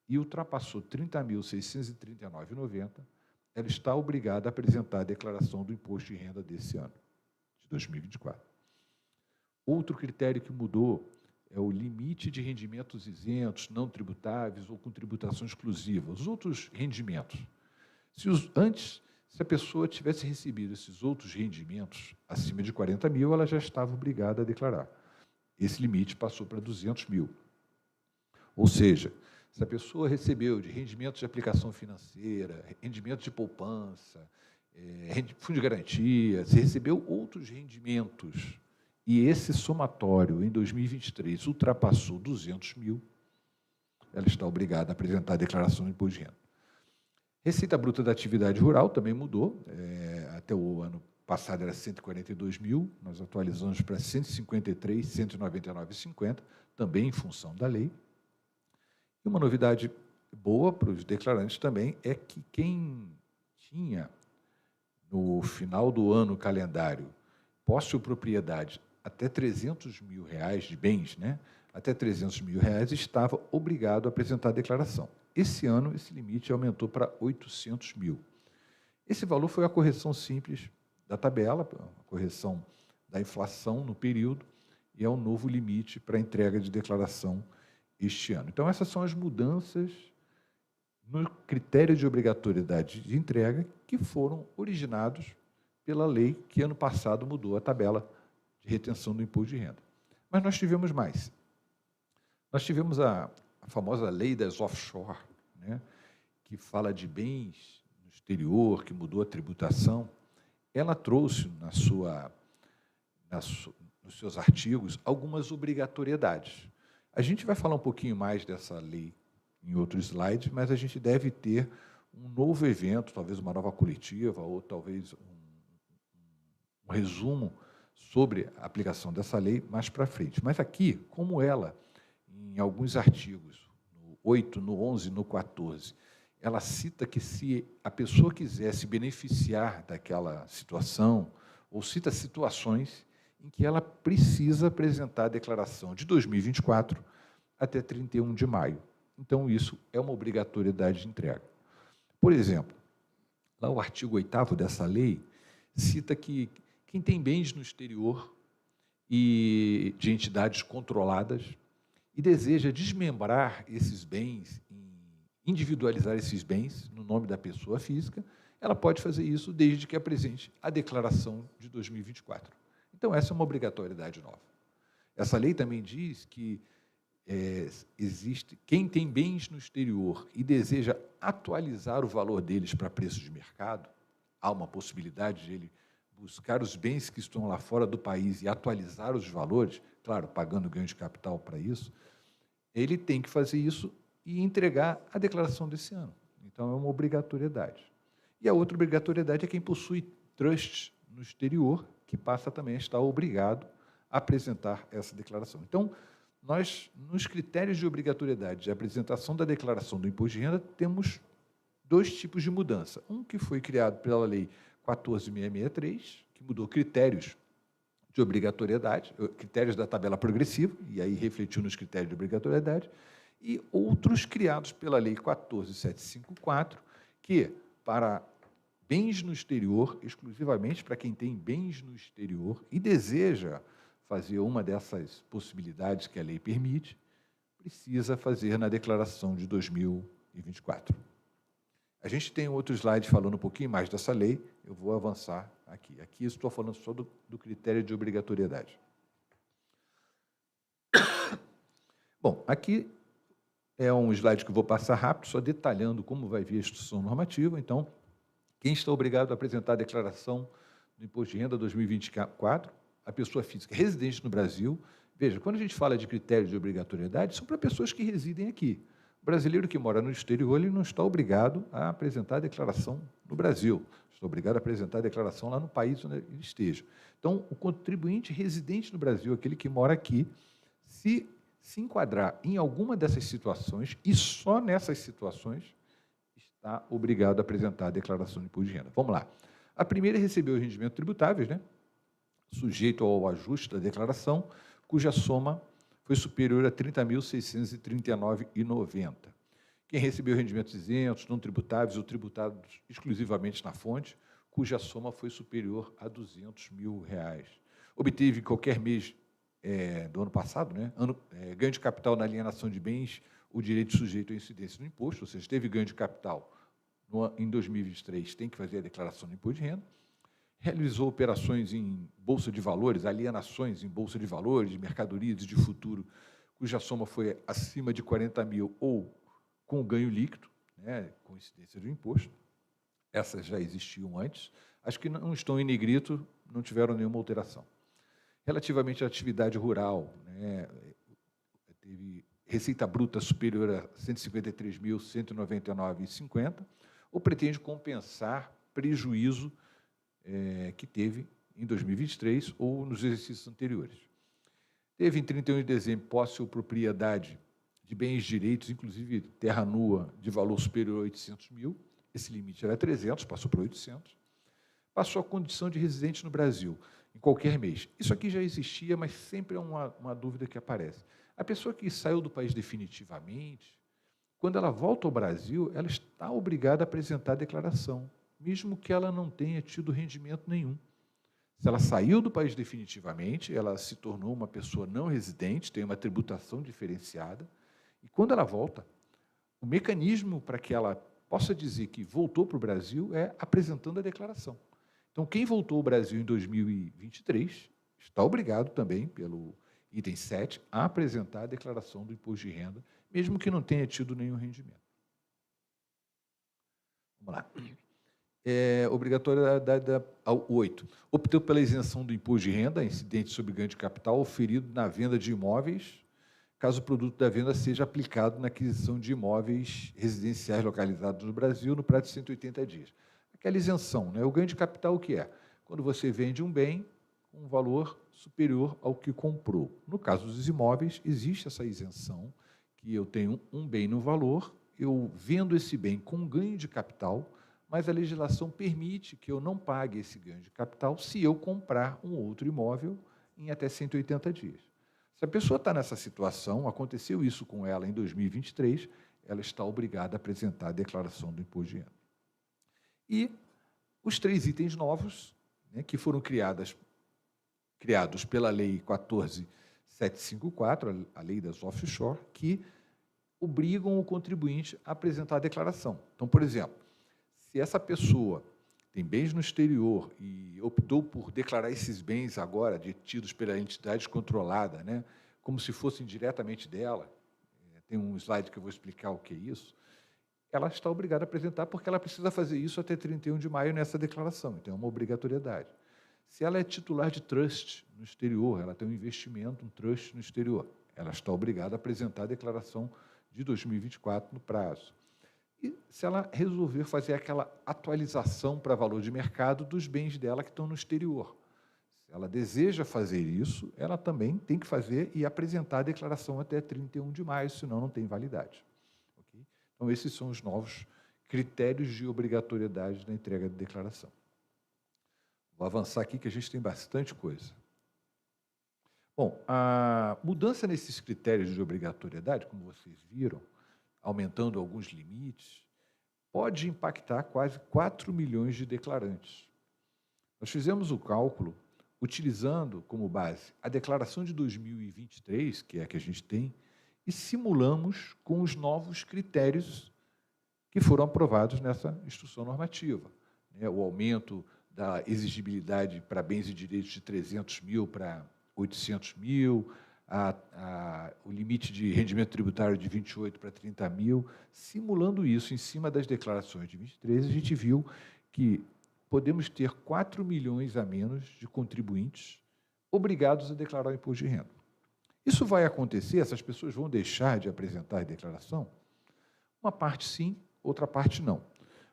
e ultrapassou 30.639,90, ela está obrigada a apresentar a declaração do imposto de renda desse ano, de 2024. Outro critério que mudou é o limite de rendimentos isentos, não tributáveis ou com tributação exclusiva, os outros rendimentos. Antes, se a pessoa tivesse recebido esses outros rendimentos acima de 40 mil, ela já estava obrigada a declarar. Esse limite passou para 200 mil. Ou seja, se a pessoa recebeu de rendimentos de aplicação financeira, rendimentos de poupança, fundo de garantia, se recebeu outros rendimentos e esse somatório em 2023 ultrapassou 200 mil, ela está obrigada a apresentar a declaração de imposto de renda. Receita bruta da atividade rural também mudou, até o ano passado era 142 mil, nós atualizamos para 153, 199,50, também em função da lei. E uma novidade boa para os declarantes também é que quem tinha no final do ano calendário, posse ou propriedade até R$300 mil de bens, né? Até R$300 mil, estava obrigado a apresentar a declaração. Esse ano, esse limite aumentou para R$800 mil. Esse valor foi a correção simples da tabela, a correção da inflação no período, e é um novo limite para a entrega de declaração este ano. Então, essas são as mudanças no critério de obrigatoriedade de entrega que foram originados pela lei que ano passado mudou a tabela de retenção do imposto de renda. Mas nós tivemos mais. Nós tivemos a famosa lei das offshore, né, que fala de bens no exterior, que mudou a tributação. Ela trouxe nos seus artigos algumas obrigatoriedades. A gente vai falar um pouquinho mais dessa lei em outros slides, mas a gente deve ter um novo evento, talvez uma nova coletiva, ou talvez um resumo sobre a aplicação dessa lei mais para frente. Mas aqui, como ela, em alguns artigos, no 8, no 11, no 14, ela cita que se a pessoa quiser se beneficiar daquela situação, ou cita situações em que ela precisa apresentar a declaração de 2024 até 31 de maio. Então, isso é uma obrigatoriedade de entrega. Por exemplo, lá o artigo 8º dessa lei cita que quem tem bens no exterior e de entidades controladas e deseja desmembrar esses bens, individualizar esses bens no nome da pessoa física, ela pode fazer isso desde que apresente a declaração de 2024. Então, essa é uma obrigatoriedade nova. Essa lei também diz que existe quem tem bens no exterior e deseja atualizar o valor deles para preço de mercado, há uma possibilidade de ele buscar os bens que estão lá fora do país e atualizar os valores, claro, pagando ganho de capital para isso, ele tem que fazer isso e entregar a declaração desse ano. Então, é uma obrigatoriedade. E a outra obrigatoriedade é quem possui trusts no exterior, que passa também a estar obrigado a apresentar essa declaração. Então, nós, nos critérios de obrigatoriedade de apresentação da declaração do imposto de renda, temos dois tipos de mudança. Um que foi criado pela Lei 14.663, que mudou critérios de obrigatoriedade, critérios da tabela progressiva, e aí refletiu nos critérios de obrigatoriedade, e outros criados pela Lei 14.754, que, para bens no exterior, exclusivamente para quem tem bens no exterior e deseja fazer uma dessas possibilidades que a lei permite, precisa fazer na declaração de 2024. A gente tem outro slide falando um pouquinho mais dessa lei, eu vou avançar aqui. Aqui estou falando só do critério de obrigatoriedade. Bom, aqui é um slide que eu vou passar rápido, só detalhando como vai vir a instrução normativa. Então, quem está obrigado a apresentar a declaração do Imposto de Renda 2024, a pessoa física residente no Brasil. Veja, quando a gente fala de critérios de obrigatoriedade, são para pessoas que residem aqui. O brasileiro que mora no exterior, ele não está obrigado a apresentar a declaração no Brasil, está obrigado a apresentar a declaração lá no país onde ele esteja. Então, o contribuinte residente no Brasil, aquele que mora aqui, se enquadrar em alguma dessas situações, e só nessas situações, está obrigado a apresentar a declaração de imposto de renda. Vamos lá. A primeira é receber os rendimentos tributáveis, né, sujeito ao ajuste da declaração, cuja soma foi superior a R$ 30.639,90. Quem recebeu rendimentos isentos, não tributáveis ou tributados exclusivamente na fonte, cuja soma foi superior a R$ 200 mil. Obteve em qualquer mês do ano passado, né, ganho de capital na alienação de bens, o direito sujeito à incidência do imposto, ou seja, teve ganho de capital em 2023, tem que fazer a declaração do imposto de renda. Realizou operações em bolsa de valores, alienações em bolsa de valores, de mercadorias e de futuro, cuja soma foi acima de 40 mil ou com ganho líquido, né, com incidência do imposto. Essas já existiam antes. As que não estão em negrito não tiveram nenhuma alteração. Relativamente à atividade rural, né, teve receita bruta superior a R$ 153.199,50, ou pretende compensar prejuízo que teve em 2023 ou nos exercícios anteriores. Teve em 31 de dezembro posse ou propriedade de bens, direitos, inclusive terra nua, de valor superior a 800 mil, esse limite era 300, passou para 800. passou a condição de residente no Brasil, em qualquer mês. Isso aqui já existia, mas sempre é uma dúvida que aparece. A pessoa que saiu do país definitivamente, quando ela volta ao Brasil, ela está obrigada a apresentar a declaração, mesmo que ela não tenha tido rendimento nenhum. Se ela saiu do país definitivamente, ela se tornou uma pessoa não residente, tem uma tributação diferenciada, e quando ela volta, o mecanismo para que ela possa dizer que voltou para o Brasil é apresentando a declaração. Então, quem voltou ao Brasil em 2023 está obrigado também, pelo item 7, a apresentar a declaração do imposto de renda, mesmo que não tenha tido nenhum rendimento. Vamos lá. Obrigatoriedade 8. Optou pela isenção do imposto de renda incidente sobre ganho de capital oferido na venda de imóveis, caso o produto da venda seja aplicado na aquisição de imóveis residenciais localizados no Brasil no prazo de 180 dias. Aquela isenção, né? O ganho de capital, o que é? Quando você vende um bem com um valor superior ao que comprou. No caso dos imóveis, existe essa isenção, que eu tenho um bem no valor, eu vendo esse bem com ganho de capital, mas a legislação permite que eu não pague esse ganho de capital se eu comprar um outro imóvel em até 180 dias. Se a pessoa está nessa situação, aconteceu isso com ela em 2023, ela está obrigada a apresentar a declaração do imposto de renda. E os 3 itens novos, né, que foram criados pela Lei 14.754, a Lei das Offshore, que obrigam o contribuinte a apresentar a declaração. Então, por exemplo, se essa pessoa tem bens no exterior e optou por declarar esses bens agora detidos pela entidade controlada, né, como se fossem diretamente dela, tem um slide que eu vou explicar o que é isso, ela está obrigada a apresentar porque ela precisa fazer isso até 31 de maio nessa declaração, então é uma obrigatoriedade. Se ela é titular de trust no exterior, ela tem um investimento, um trust no exterior, ela está obrigada a apresentar a declaração de 2024 no prazo. E se ela resolver fazer aquela atualização para valor de mercado dos bens dela que estão no exterior. Se ela deseja fazer isso, ela também tem que fazer e apresentar a declaração até 31 de maio, senão não tem validade. Okay? Então, esses são os novos critérios de obrigatoriedade da entrega de declaração. Vou avançar aqui, que a gente tem bastante coisa. Bom, a mudança nesses critérios de obrigatoriedade, como vocês viram, aumentando alguns limites, pode impactar quase 4 milhões de declarantes. Nós fizemos o cálculo utilizando como base a declaração de 2023, que é a que a gente tem, e simulamos com os novos critérios que foram aprovados nessa instrução normativa. O aumento da exigibilidade para bens e direitos de 300 mil para 800 mil, o limite de rendimento tributário de 28 para 30 mil. Simulando isso em cima das declarações de 23, a gente viu que podemos ter 4 milhões a menos de contribuintes obrigados a declarar o imposto de renda. Isso vai acontecer? Essas pessoas vão deixar de apresentar a declaração? Uma parte sim, outra parte não.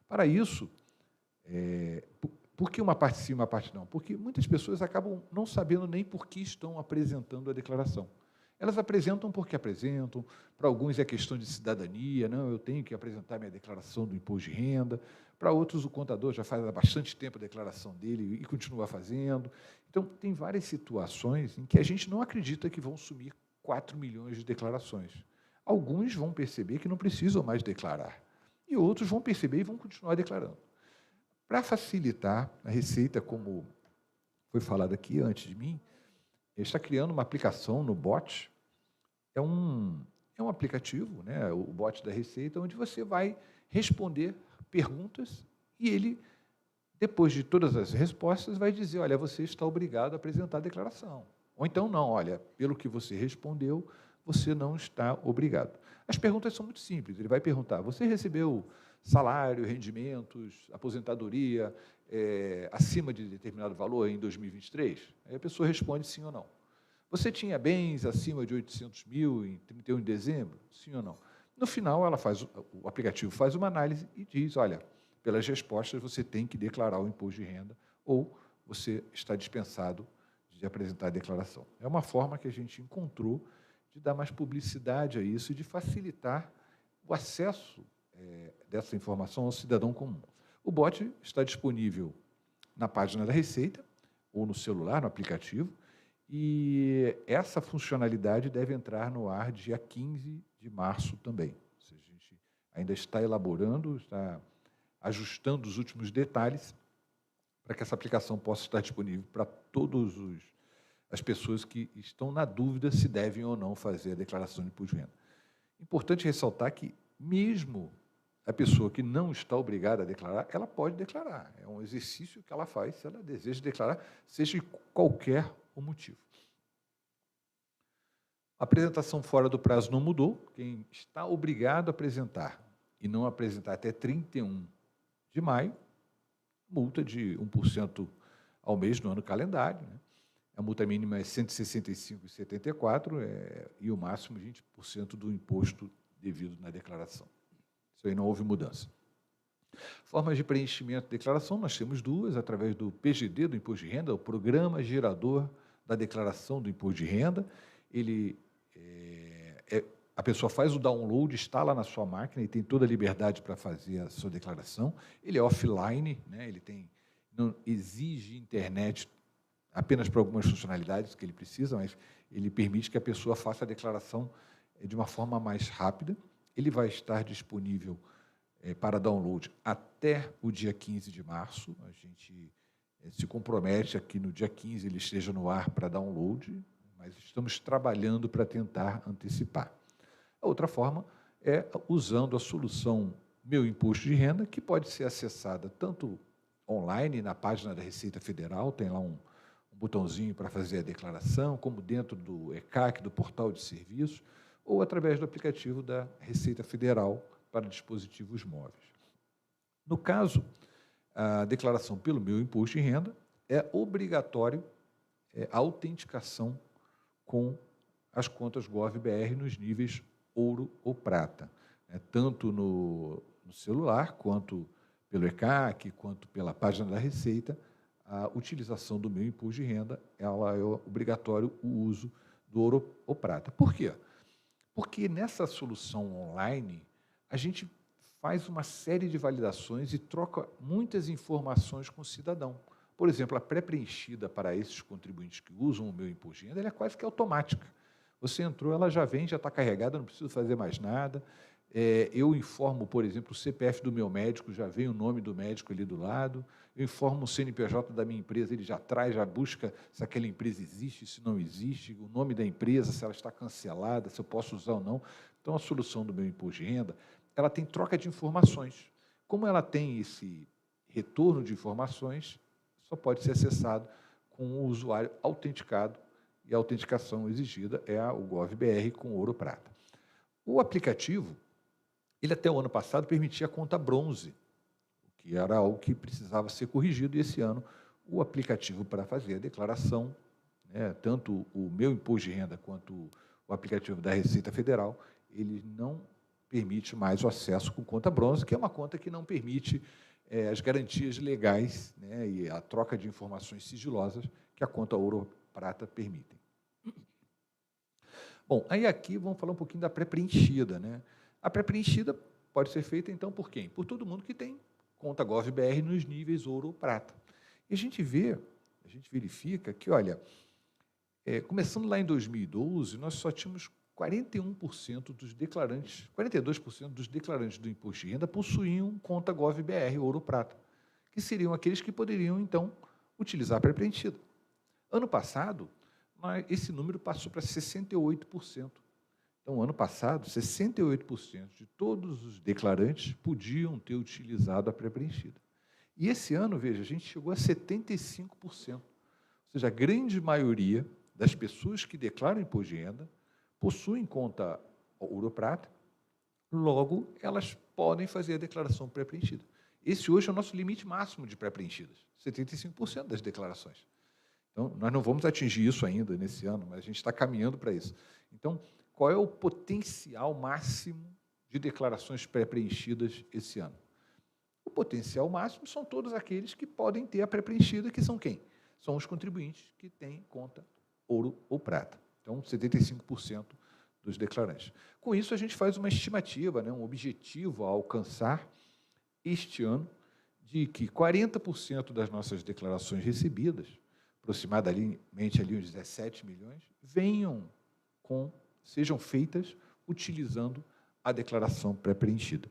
Para isso, por que uma parte sim e uma parte não? Porque muitas pessoas acabam não sabendo nem por que estão apresentando a declaração. Elas apresentam porque apresentam, para alguns é questão de cidadania, não, eu tenho que apresentar minha declaração do imposto de renda, para outros o contador já faz há bastante tempo a declaração dele e continua fazendo. Então, tem várias situações em que a gente não acredita que vão sumir 4 milhões de declarações. Alguns vão perceber que não precisam mais declarar, e outros vão perceber e vão continuar declarando. Para facilitar, a Receita, como foi falado aqui antes de mim, está criando uma aplicação no bot. É um aplicativo, né, o bot da Receita, onde você vai responder perguntas e ele, depois de todas as respostas, vai dizer, olha, você está obrigado a apresentar a declaração. Ou então, não, olha, pelo que você respondeu, você não está obrigado. As perguntas são muito simples. Ele vai perguntar, você recebeu salário, rendimentos, aposentadoria, acima de determinado valor em 2023? Aí a pessoa responde sim ou não. Você tinha bens acima de 800 mil em 31 de dezembro? Sim ou não? No final, o aplicativo faz uma análise e diz, olha, pelas respostas você tem que declarar o imposto de renda ou você está dispensado de apresentar a declaração. É uma forma que a gente encontrou de dar mais publicidade a isso e de facilitar o acesso dessa informação ao cidadão comum. O bot está disponível na página da Receita, ou no celular, no aplicativo, e essa funcionalidade deve entrar no ar dia 15 de março também. Ou seja, a gente ainda está elaborando, está ajustando os últimos detalhes para que essa aplicação possa estar disponível para todas as pessoas que estão na dúvida se devem ou não fazer a declaração de imposto de renda. Importante ressaltar que, mesmo a pessoa que não está obrigada a declarar, ela pode declarar. É um exercício que ela faz se ela deseja declarar, seja qualquer o motivo. A apresentação fora do prazo não mudou. Quem está obrigado a apresentar e não apresentar até 31 de maio, multa de 1% ao mês no ano calendário, né? A multa mínima é R$ 165,74 e o máximo 20% do imposto devido na declaração. Isso aí não houve mudança. Formas de preenchimento de declaração, nós temos duas, através do PGD, do Imposto de Renda, o Programa Gerador da Declaração do Imposto de Renda. A pessoa faz o download, instala na sua máquina e tem toda a liberdade para fazer a sua declaração. Ele é offline, né? Não exige internet apenas para algumas funcionalidades que ele precisa, mas ele permite que a pessoa faça a declaração de uma forma mais rápida. Ele vai estar disponível para download até o dia 15 de março. A gente se compromete a que no dia 15 ele esteja no ar para download, mas estamos trabalhando para tentar antecipar. A outra forma é usando a solução Meu Imposto de Renda, que pode ser acessada tanto online, na página da Receita Federal, tem lá um botãozinho para fazer a declaração, como dentro do ECAC, do Portal de Serviços, ou através do aplicativo da Receita Federal para dispositivos móveis. No caso, a declaração pelo Meu Imposto de Renda, é obrigatório a autenticação com as contas GovBR nos níveis ouro ou prata, tanto no celular, quanto pelo ECAC, quanto pela página da Receita. A utilização do Meu Imposto de Renda, ela é obrigatório o uso do ouro ou prata. Por quê? Porque nessa solução online, a gente faz uma série de validações e troca muitas informações com o cidadão. Por exemplo, a pré-preenchida para esses contribuintes que usam o Meu Imposto de Renda, ela é quase que automática. Você entrou, ela já vem, já está carregada, não preciso fazer mais nada. Eu informo, por exemplo, o CPF do meu médico, já vem o nome do médico ali do lado. Eu informo o CNPJ da minha empresa, ele já traz, já busca se aquela empresa existe, se não existe, o nome da empresa, se ela está cancelada, se eu posso usar ou não. Então, a solução do Meu Imposto de Renda, ela tem troca de informações. Como ela tem esse retorno de informações, só pode ser acessado com o usuário autenticado, e a autenticação exigida é o GovBR com ouro prata. O aplicativo, ele até o ano passado permitia a conta bronze, que era algo que precisava ser corrigido, e esse ano o aplicativo para fazer a declaração, tanto o Meu Imposto de Renda quanto o aplicativo da Receita Federal, ele não permite mais o acesso com conta bronze, que é uma conta que não permite as garantias legais, e a troca de informações sigilosas que a conta ouro prata permitem. Bom, aí aqui vamos falar um pouquinho da pré-preenchida, A pré-preenchida pode ser feita, então, por quem? Por todo mundo que tem conta GovBR nos níveis ouro ou prata. E a gente verifica que, olha, começando lá em 2012, nós só tínhamos 41% dos declarantes, 42% dos declarantes do Imposto de Renda possuíam conta GovBR ouro ou prata, que seriam aqueles que poderiam, então, utilizar a pré-preenchida. Ano passado, esse número passou para 68%. Então, ano passado, 68% de todos os declarantes podiam ter utilizado a pré-preenchida. E esse ano, veja, a gente chegou a 75%. Ou seja, a grande maioria das pessoas que declaram imposto de renda possuem conta ouro prata, logo, elas podem fazer a declaração pré-preenchida. Esse hoje é o nosso limite máximo de pré-preenchidas, 75% das declarações. Então, nós não vamos atingir isso ainda nesse ano, mas a gente está caminhando para isso. Então, qual é o potencial máximo de declarações pré-preenchidas esse ano? O potencial máximo são todos aqueles que podem ter a pré-preenchida, que são quem? São os contribuintes que têm conta ouro ou prata. Então, 75% dos declarantes. Com isso, a gente faz uma estimativa, um objetivo a alcançar este ano de que 40% das nossas declarações recebidas, aproximadamente ali uns 17 milhões, sejam feitas utilizando a declaração pré-preenchida.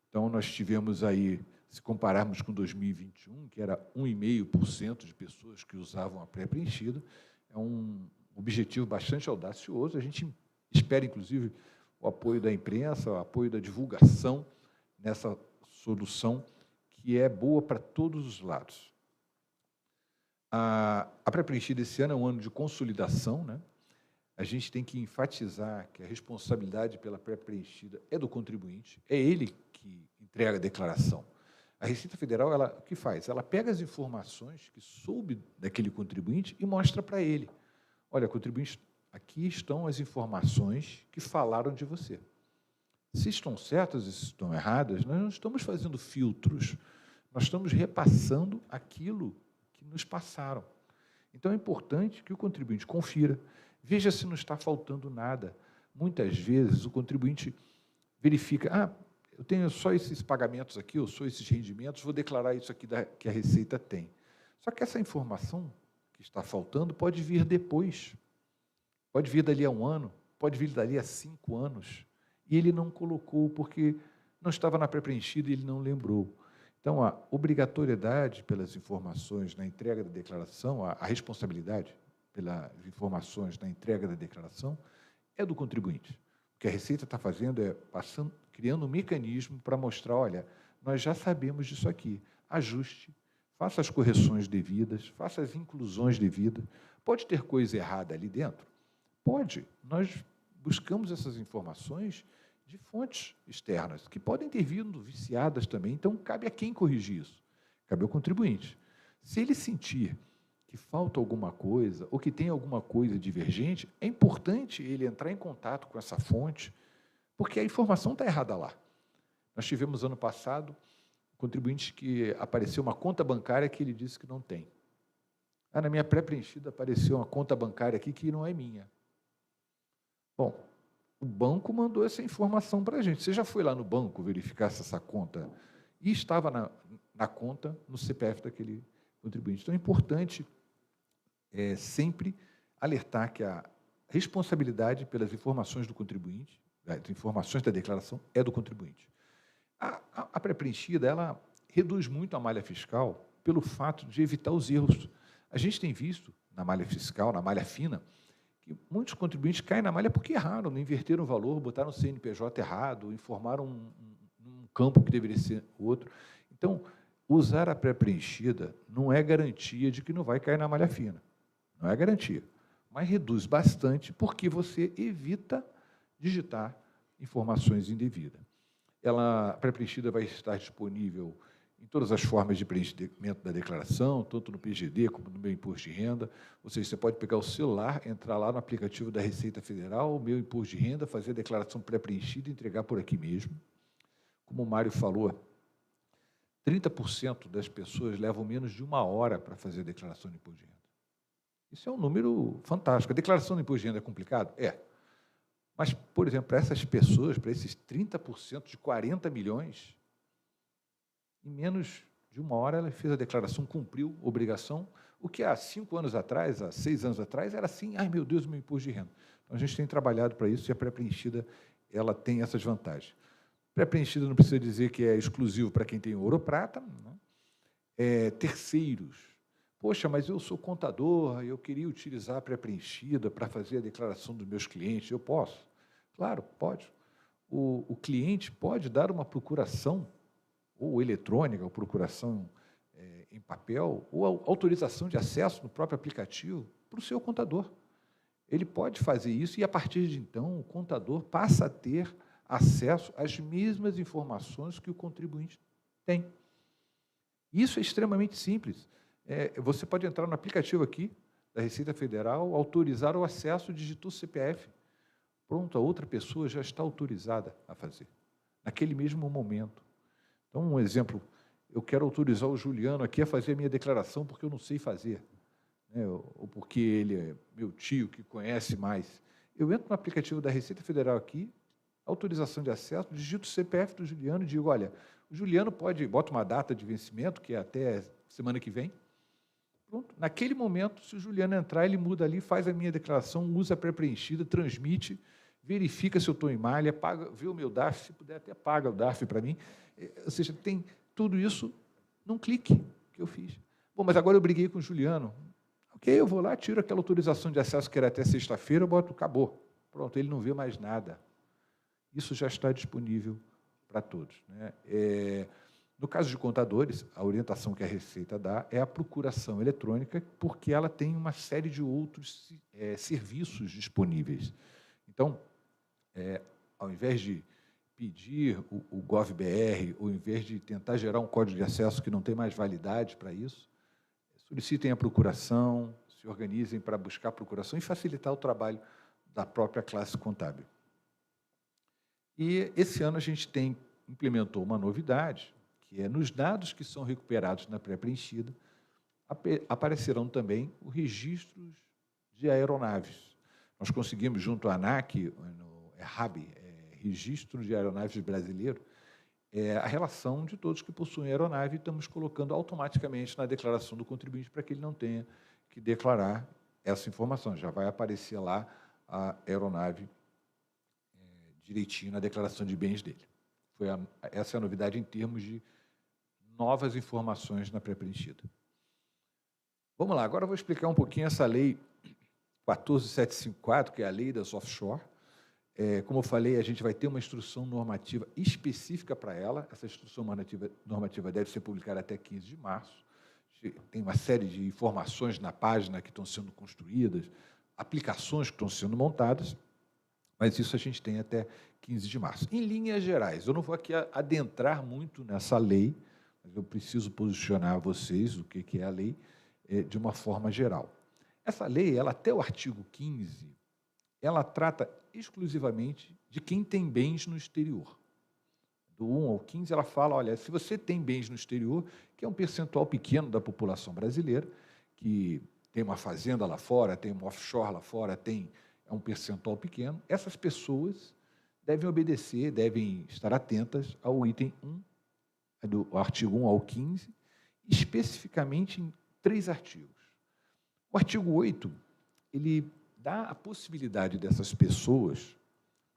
Então, nós tivemos aí, se compararmos com 2021, que era 1,5% de pessoas que usavam a pré-preenchida, é um objetivo bastante audacioso. A gente espera, inclusive, o apoio da imprensa, o apoio da divulgação nessa solução que é boa para todos os lados. A pré-preenchida esse ano é um ano de consolidação, né? A gente tem que enfatizar que a responsabilidade pela pré-preenchida é do contribuinte, é ele que entrega a declaração. A Receita Federal, o que faz? Ela pega as informações que soube daquele contribuinte e mostra para ele. Olha, contribuinte, aqui estão as informações que falaram de você. Se estão certas e se estão erradas, nós não estamos fazendo filtros, nós estamos repassando aquilo que nos passaram. Então, é importante que o contribuinte confira, veja se não está faltando nada. Muitas vezes, o contribuinte verifica, eu tenho só esses pagamentos aqui, ou só esses rendimentos, vou declarar isso aqui que a Receita tem. Só que essa informação que está faltando pode vir depois, pode vir dali a 1 ano, pode vir dali a 5 anos, e ele não colocou porque não estava na pré-preenchida e ele não lembrou. Então, a obrigatoriedade pelas informações na entrega da declaração, a responsabilidade pelas informações na entrega da declaração é do contribuinte. O que a Receita está fazendo é criando um mecanismo para mostrar, olha, nós já sabemos disso aqui, ajuste, faça as correções devidas, faça as inclusões devidas. Pode ter coisa errada ali dentro? Pode. Nós buscamos essas informações de fontes externas, que podem ter vindo viciadas também, então cabe a quem corrigir isso? Cabe ao contribuinte. Se ele sentir que falta alguma coisa, ou que tem alguma coisa divergente, é importante ele entrar em contato com essa fonte, porque a informação está errada lá. Nós tivemos, ano passado, um contribuinte que apareceu uma conta bancária que ele disse que não tem. Na minha pré-preenchida apareceu uma conta bancária aqui que não é minha. Bom, o banco mandou essa informação para a gente. Você já foi lá no banco verificar se essa conta... E estava na conta, no CPF daquele contribuinte. Então, é importante sempre alertar que a responsabilidade pelas informações do contribuinte, as informações da declaração, é do contribuinte. A pré-preenchida, ela reduz muito a malha fiscal pelo fato de evitar os erros. A gente tem visto, na malha fiscal, na malha fina, que muitos contribuintes caem na malha porque erraram, não inverteram o valor, botaram o CNPJ errado, informaram um campo que deveria ser outro. Então, usar a pré-preenchida não é garantia de que não vai cair na malha fina. Não é garantia. Mas reduz bastante porque você evita digitar informações indevidas. A pré-preenchida vai estar disponível em todas as formas de preenchimento da declaração, tanto no PGD como no Meu Imposto de Renda. Ou seja, você pode pegar o celular, entrar lá no aplicativo da Receita Federal, o Meu Imposto de Renda, fazer a declaração pré-preenchida e entregar por aqui mesmo. Como o Mário falou, 30% das pessoas levam menos de 1 hora para fazer a declaração de imposto de renda. Isso é um número fantástico. A declaração de imposto de renda é complicado? É. Mas, por exemplo, para essas pessoas, para esses 30% de 40 milhões, em menos de 1 hora ela fez a declaração, cumpriu a obrigação, o que há 5 anos atrás, há 6 anos atrás, era assim, ai meu Deus, meu imposto de renda. Então, a gente tem trabalhado para isso e a pré-preenchida ela tem essas vantagens. Pré-preenchida não precisa dizer que é exclusivo para quem tem ouro ou prata, né? Terceiros. Poxa, mas eu sou contador, eu queria utilizar a pré-preenchida para fazer a declaração dos meus clientes, eu posso? Claro, pode. O cliente pode dar uma procuração, ou eletrônica, ou procuração em papel, ou autorização de acesso no próprio aplicativo para o seu contador. Ele pode fazer isso e, a partir de então, o contador passa a ter acesso às mesmas informações que o contribuinte tem. Isso é extremamente simples. Você pode entrar no aplicativo aqui, da Receita Federal, autorizar o acesso, digitou o CPF. Pronto, a outra pessoa já está autorizada a fazer, naquele mesmo momento. Então, um exemplo, eu quero autorizar o Juliano aqui a fazer a minha declaração porque eu não sei fazer, né? Ou porque ele é meu tio que conhece mais. Eu entro no aplicativo da Receita Federal aqui, autorização de acesso, digito o CPF do Juliano e digo, olha, o Juliano bota uma data de vencimento, que é até semana que vem. Pronto. Naquele momento, se o Juliano entrar, ele muda ali, faz a minha declaração, usa a pré-preenchida, transmite, verifica se eu estou em malha, paga, vê o meu DARF, se puder até paga o DARF para mim. Ou seja, tem tudo isso num clique que eu fiz. Bom, mas agora eu briguei com o Juliano. Ok, eu vou lá, tiro aquela autorização de acesso que era até sexta-feira, boto, acabou. Pronto, ele não vê mais nada. Isso já está disponível para todos, né? No caso de contadores, a orientação que a Receita dá é a procuração eletrônica, porque ela tem uma série de outros serviços disponíveis. Então, ao invés de pedir o GovBR, ou ao invés de tentar gerar um código de acesso que não tem mais validade para isso, solicitem a procuração, se organizem para buscar a procuração e facilitar o trabalho da própria classe contábil. E esse ano a gente implementou uma novidade, que é nos dados que são recuperados na pré-preenchida, aparecerão também os registros de aeronaves. Nós conseguimos, junto à ANAC, no RAB, Registro de Aeronaves Brasileiro, a relação de todos que possuem aeronave, e estamos colocando automaticamente na declaração do contribuinte para que ele não tenha que declarar essa informação. Já vai aparecer lá a aeronave direitinho na declaração de bens dele. Essa é a novidade em termos de novas informações na pré-preenchida. Vamos lá, agora eu vou explicar um pouquinho essa lei 14754, que é a lei das offshore. Como eu falei, a gente vai ter uma instrução normativa específica para ela. Essa instrução normativa deve ser publicada até 15 de março. Tem uma série de informações na página que estão sendo construídas, aplicações que estão sendo montadas, mas isso a gente tem até 15 de março. Em linhas gerais, eu não vou aqui adentrar muito nessa lei, mas eu preciso posicionar a vocês o que é a lei de uma forma geral. Essa lei, ela até o artigo 15, ela trata exclusivamente de quem tem bens no exterior. Do 1 ao 15, ela fala, olha, se você tem bens no exterior, que é um percentual pequeno da população brasileira, que tem uma fazenda lá fora, tem um offshore lá fora, é um percentual pequeno, essas pessoas devem obedecer, devem estar atentas ao item 1, do artigo 1 ao 15, especificamente em 3 artigos. O artigo 8, ele dá a possibilidade dessas pessoas,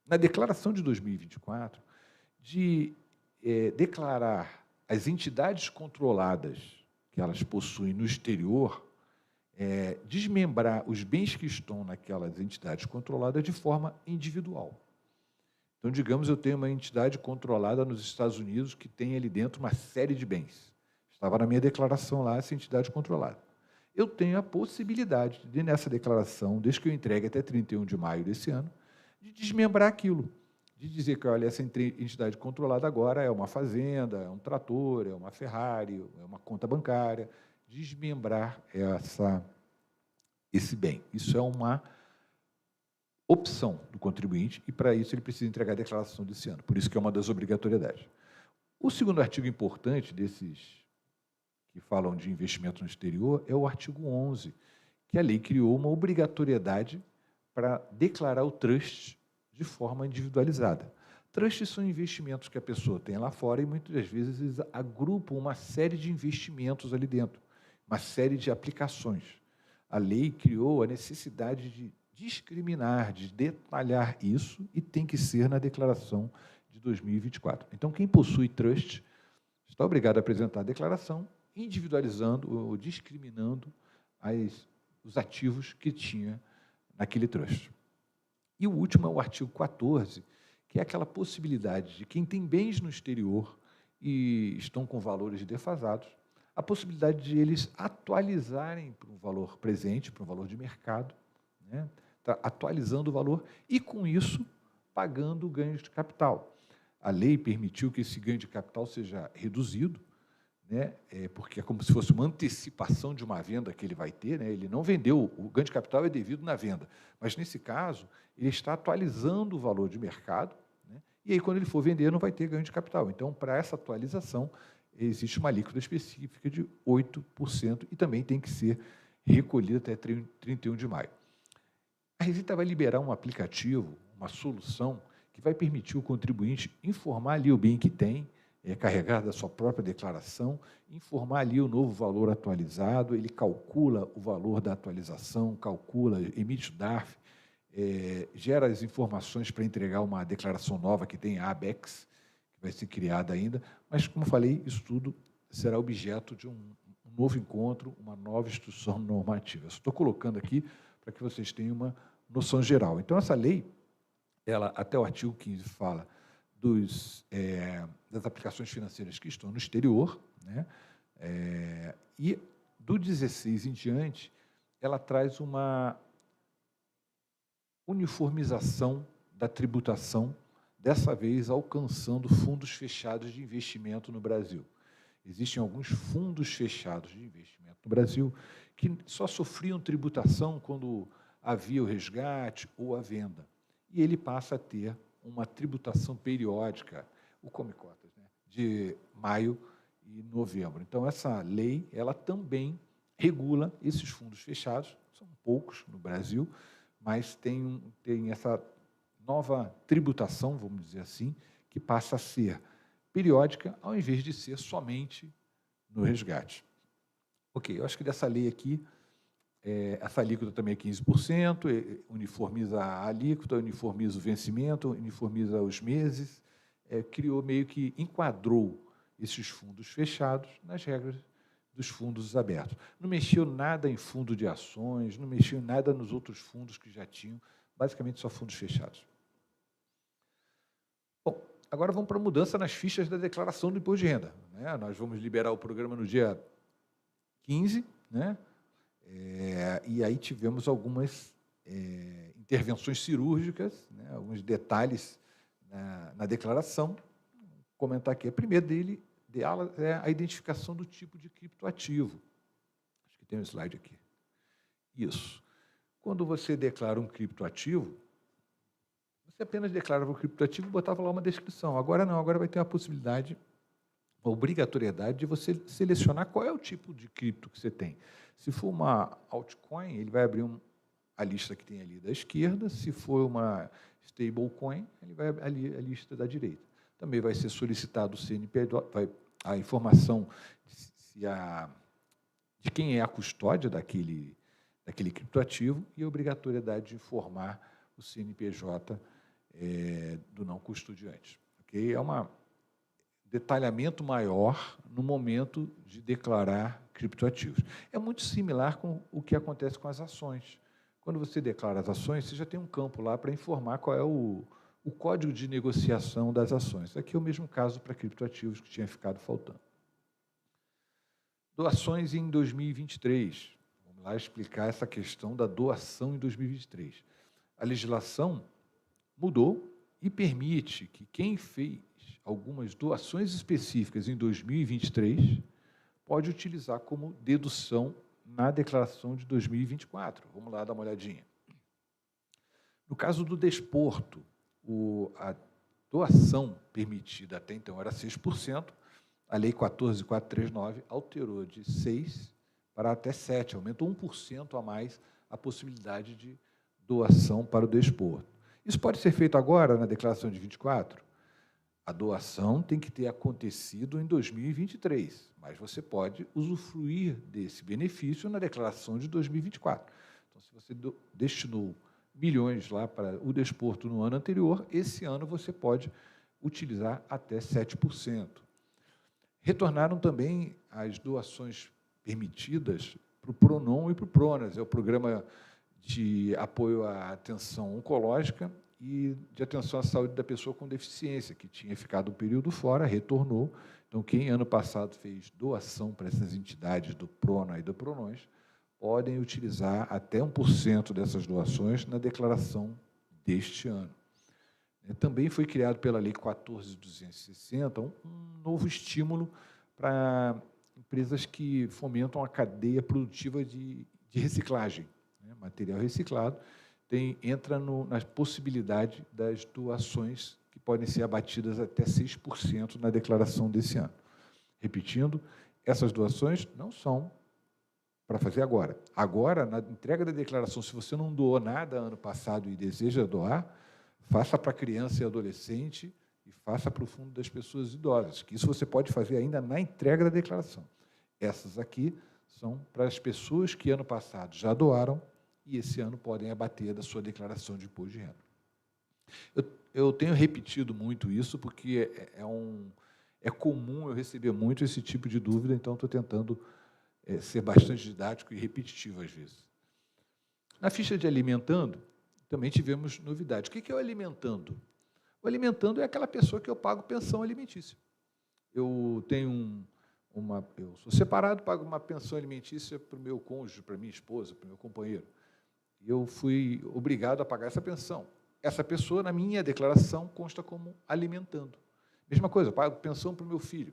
na declaração de 2024, de declarar as entidades controladas que elas possuem no exterior, desmembrar os bens que estão naquelas entidades controladas de forma individual. Então, digamos, eu tenho uma entidade controlada nos Estados Unidos que tem ali dentro uma série de bens. Estava na minha declaração lá, essa entidade controlada. Eu tenho a possibilidade de, nessa declaração, desde que eu entregue até 31 de maio desse ano, de desmembrar aquilo, de dizer que, olha, essa entidade controlada agora é uma fazenda, é um trator, é uma Ferrari, é uma conta bancária, desmembrar esse bem. Isso é uma opção do contribuinte e, para isso, ele precisa entregar a declaração desse ano. Por isso que é uma das obrigatoriedades. O segundo artigo importante desses que falam de investimento no exterior é o artigo 11, que a lei criou uma obrigatoriedade para declarar o trust de forma individualizada. Trusts são investimentos que a pessoa tem lá fora e, muitas vezes, eles agrupam uma série de investimentos ali dentro, uma série de aplicações. A lei criou a necessidade de discriminar, de detalhar isso, e tem que ser na declaração de 2024. Então, quem possui trust está obrigado a apresentar a declaração, individualizando ou discriminando os ativos que tinha naquele trust. E o último é o artigo 14, que é aquela possibilidade de quem tem bens no exterior e estão com valores defasados, a possibilidade de eles atualizarem para um valor presente, para um valor de mercado, né? Tá atualizando o valor e, com isso, pagando o ganho de capital. A lei permitiu que esse ganho de capital seja reduzido, né? Porque é como se fosse uma antecipação de uma venda que ele vai ter, né? Ele não vendeu, o ganho de capital é devido na venda, mas, nesse caso, ele está atualizando o valor de mercado, né? E aí, quando ele for vender, não vai ter ganho de capital. Então, para essa atualização, existe uma alíquota específica de 8% e também tem que ser recolhida até 31 de maio. A Receita vai liberar um aplicativo, uma solução, que vai permitir o contribuinte informar ali o bem que tem, carregar da sua própria declaração, informar ali o novo valor atualizado, ele calcula o valor da atualização, calcula, emite o DARF, gera as informações para entregar uma declaração nova que tem a ABEX, que vai ser criada ainda, mas, como falei, isso tudo será objeto de um novo encontro, uma nova instrução normativa. Estou colocando aqui para que vocês tenham uma noção geral. Então, essa lei, ela, até o artigo 15, fala das aplicações financeiras que estão no exterior, né? E do 16 em diante, ela traz uma uniformização da tributação, dessa vez alcançando fundos fechados de investimento no Brasil. Existem alguns fundos fechados de investimento no Brasil que só sofriam tributação quando havia o resgate ou a venda. E ele passa a ter uma tributação periódica, o Come-Cotas, né, de maio e novembro. Então, essa lei, ela também regula esses fundos fechados, são poucos no Brasil, mas tem essa nova tributação, vamos dizer assim, que passa a ser periódica, ao invés de ser somente no resgate. Ok, eu acho que dessa lei aqui, essa alíquota também é 15%, uniformiza a alíquota, uniformiza o vencimento, uniformiza os meses, criou meio que enquadrou esses fundos fechados nas regras dos fundos abertos. Não mexeu nada em fundo de ações, não mexeu nada nos outros fundos que já tinham, basicamente só fundos fechados. Bom, agora vamos para a mudança nas fichas da declaração do imposto de renda, né? Nós vamos liberar o programa no dia 15, né? E aí tivemos algumas intervenções cirúrgicas, né? Alguns detalhes na declaração. Vou comentar aqui. A primeira delas é a identificação do tipo de criptoativo. Acho que tem um slide aqui. Isso. Quando você declara um criptoativo, você apenas declarava o criptoativo e botava lá uma descrição. Agora não, agora vai ter a possibilidade, a obrigatoriedade de você selecionar qual é o tipo de cripto que você tem. Se for uma altcoin, ele vai abrir a lista que tem ali da esquerda. Se for uma stablecoin, ele vai abrir a lista da direita. Também vai ser solicitado o CNPJ, a informação de quem é a custódia daquele criptoativo e a obrigatoriedade de informar o CNPJ do não custodiante. Okay? É um detalhamento maior no momento de declarar criptoativos. É muito similar com o que acontece com as ações. Quando você declara as ações, você já tem um campo lá para informar qual é o código de negociação das ações. Aqui é o mesmo caso para criptoativos que tinha ficado faltando. Doações em 2023. Vamos lá explicar essa questão da doação em 2023. A legislação mudou e permite que quem fez algumas doações específicas em 2023 pode utilizar como dedução na declaração de 2024. Vamos lá dar uma olhadinha. No caso do desporto, a doação permitida até então era 6%, a Lei 14.439 alterou de 6% para até 7%, aumentou 1% a mais a possibilidade de doação para o desporto. Isso pode ser feito agora, na declaração de 24? A doação tem que ter acontecido em 2023, mas você pode usufruir desse benefício na declaração de 2024. Então, se você destinou milhões lá para o desporto no ano anterior, esse ano você pode utilizar até 7%. Retornaram também as doações permitidas para o PRONON e para o PRONAS, é o Programa de Apoio à Atenção Oncológica e de Atenção à Saúde da Pessoa com Deficiência, que tinha ficado um período fora, retornou. Então, quem ano passado fez doação para essas entidades do PRONA e do PRONONS, podem utilizar até 1% dessas doações na declaração deste ano. Também foi criado pela Lei 14.260 um novo estímulo para empresas que fomentam a cadeia produtiva de reciclagem. Material reciclado entra na possibilidade das doações que podem ser abatidas até 6% na declaração desse ano. Repetindo, essas doações não são para fazer agora. Agora, na entrega da declaração, se você não doou nada ano passado e deseja doar, faça para a criança e adolescente e faça para o fundo das pessoas idosas, que isso você pode fazer ainda na entrega da declaração. Essas aqui são para as pessoas que ano passado já doaram e esse ano podem abater da sua declaração de imposto de renda. Eu tenho repetido muito isso porque é comum eu receber muito esse tipo de dúvida, então estou tentando ser bastante didático e repetitivo às vezes. Na ficha de alimentando, também tivemos novidade. O que é o alimentando? O alimentando é aquela pessoa que eu pago pensão alimentícia. Eu tenho eu sou separado, pago uma pensão alimentícia para o meu cônjuge, para a minha esposa, para o meu companheiro. E eu fui obrigado a pagar essa pensão. Essa pessoa, na minha declaração, consta como alimentando. Mesma coisa, eu pago pensão para o meu filho.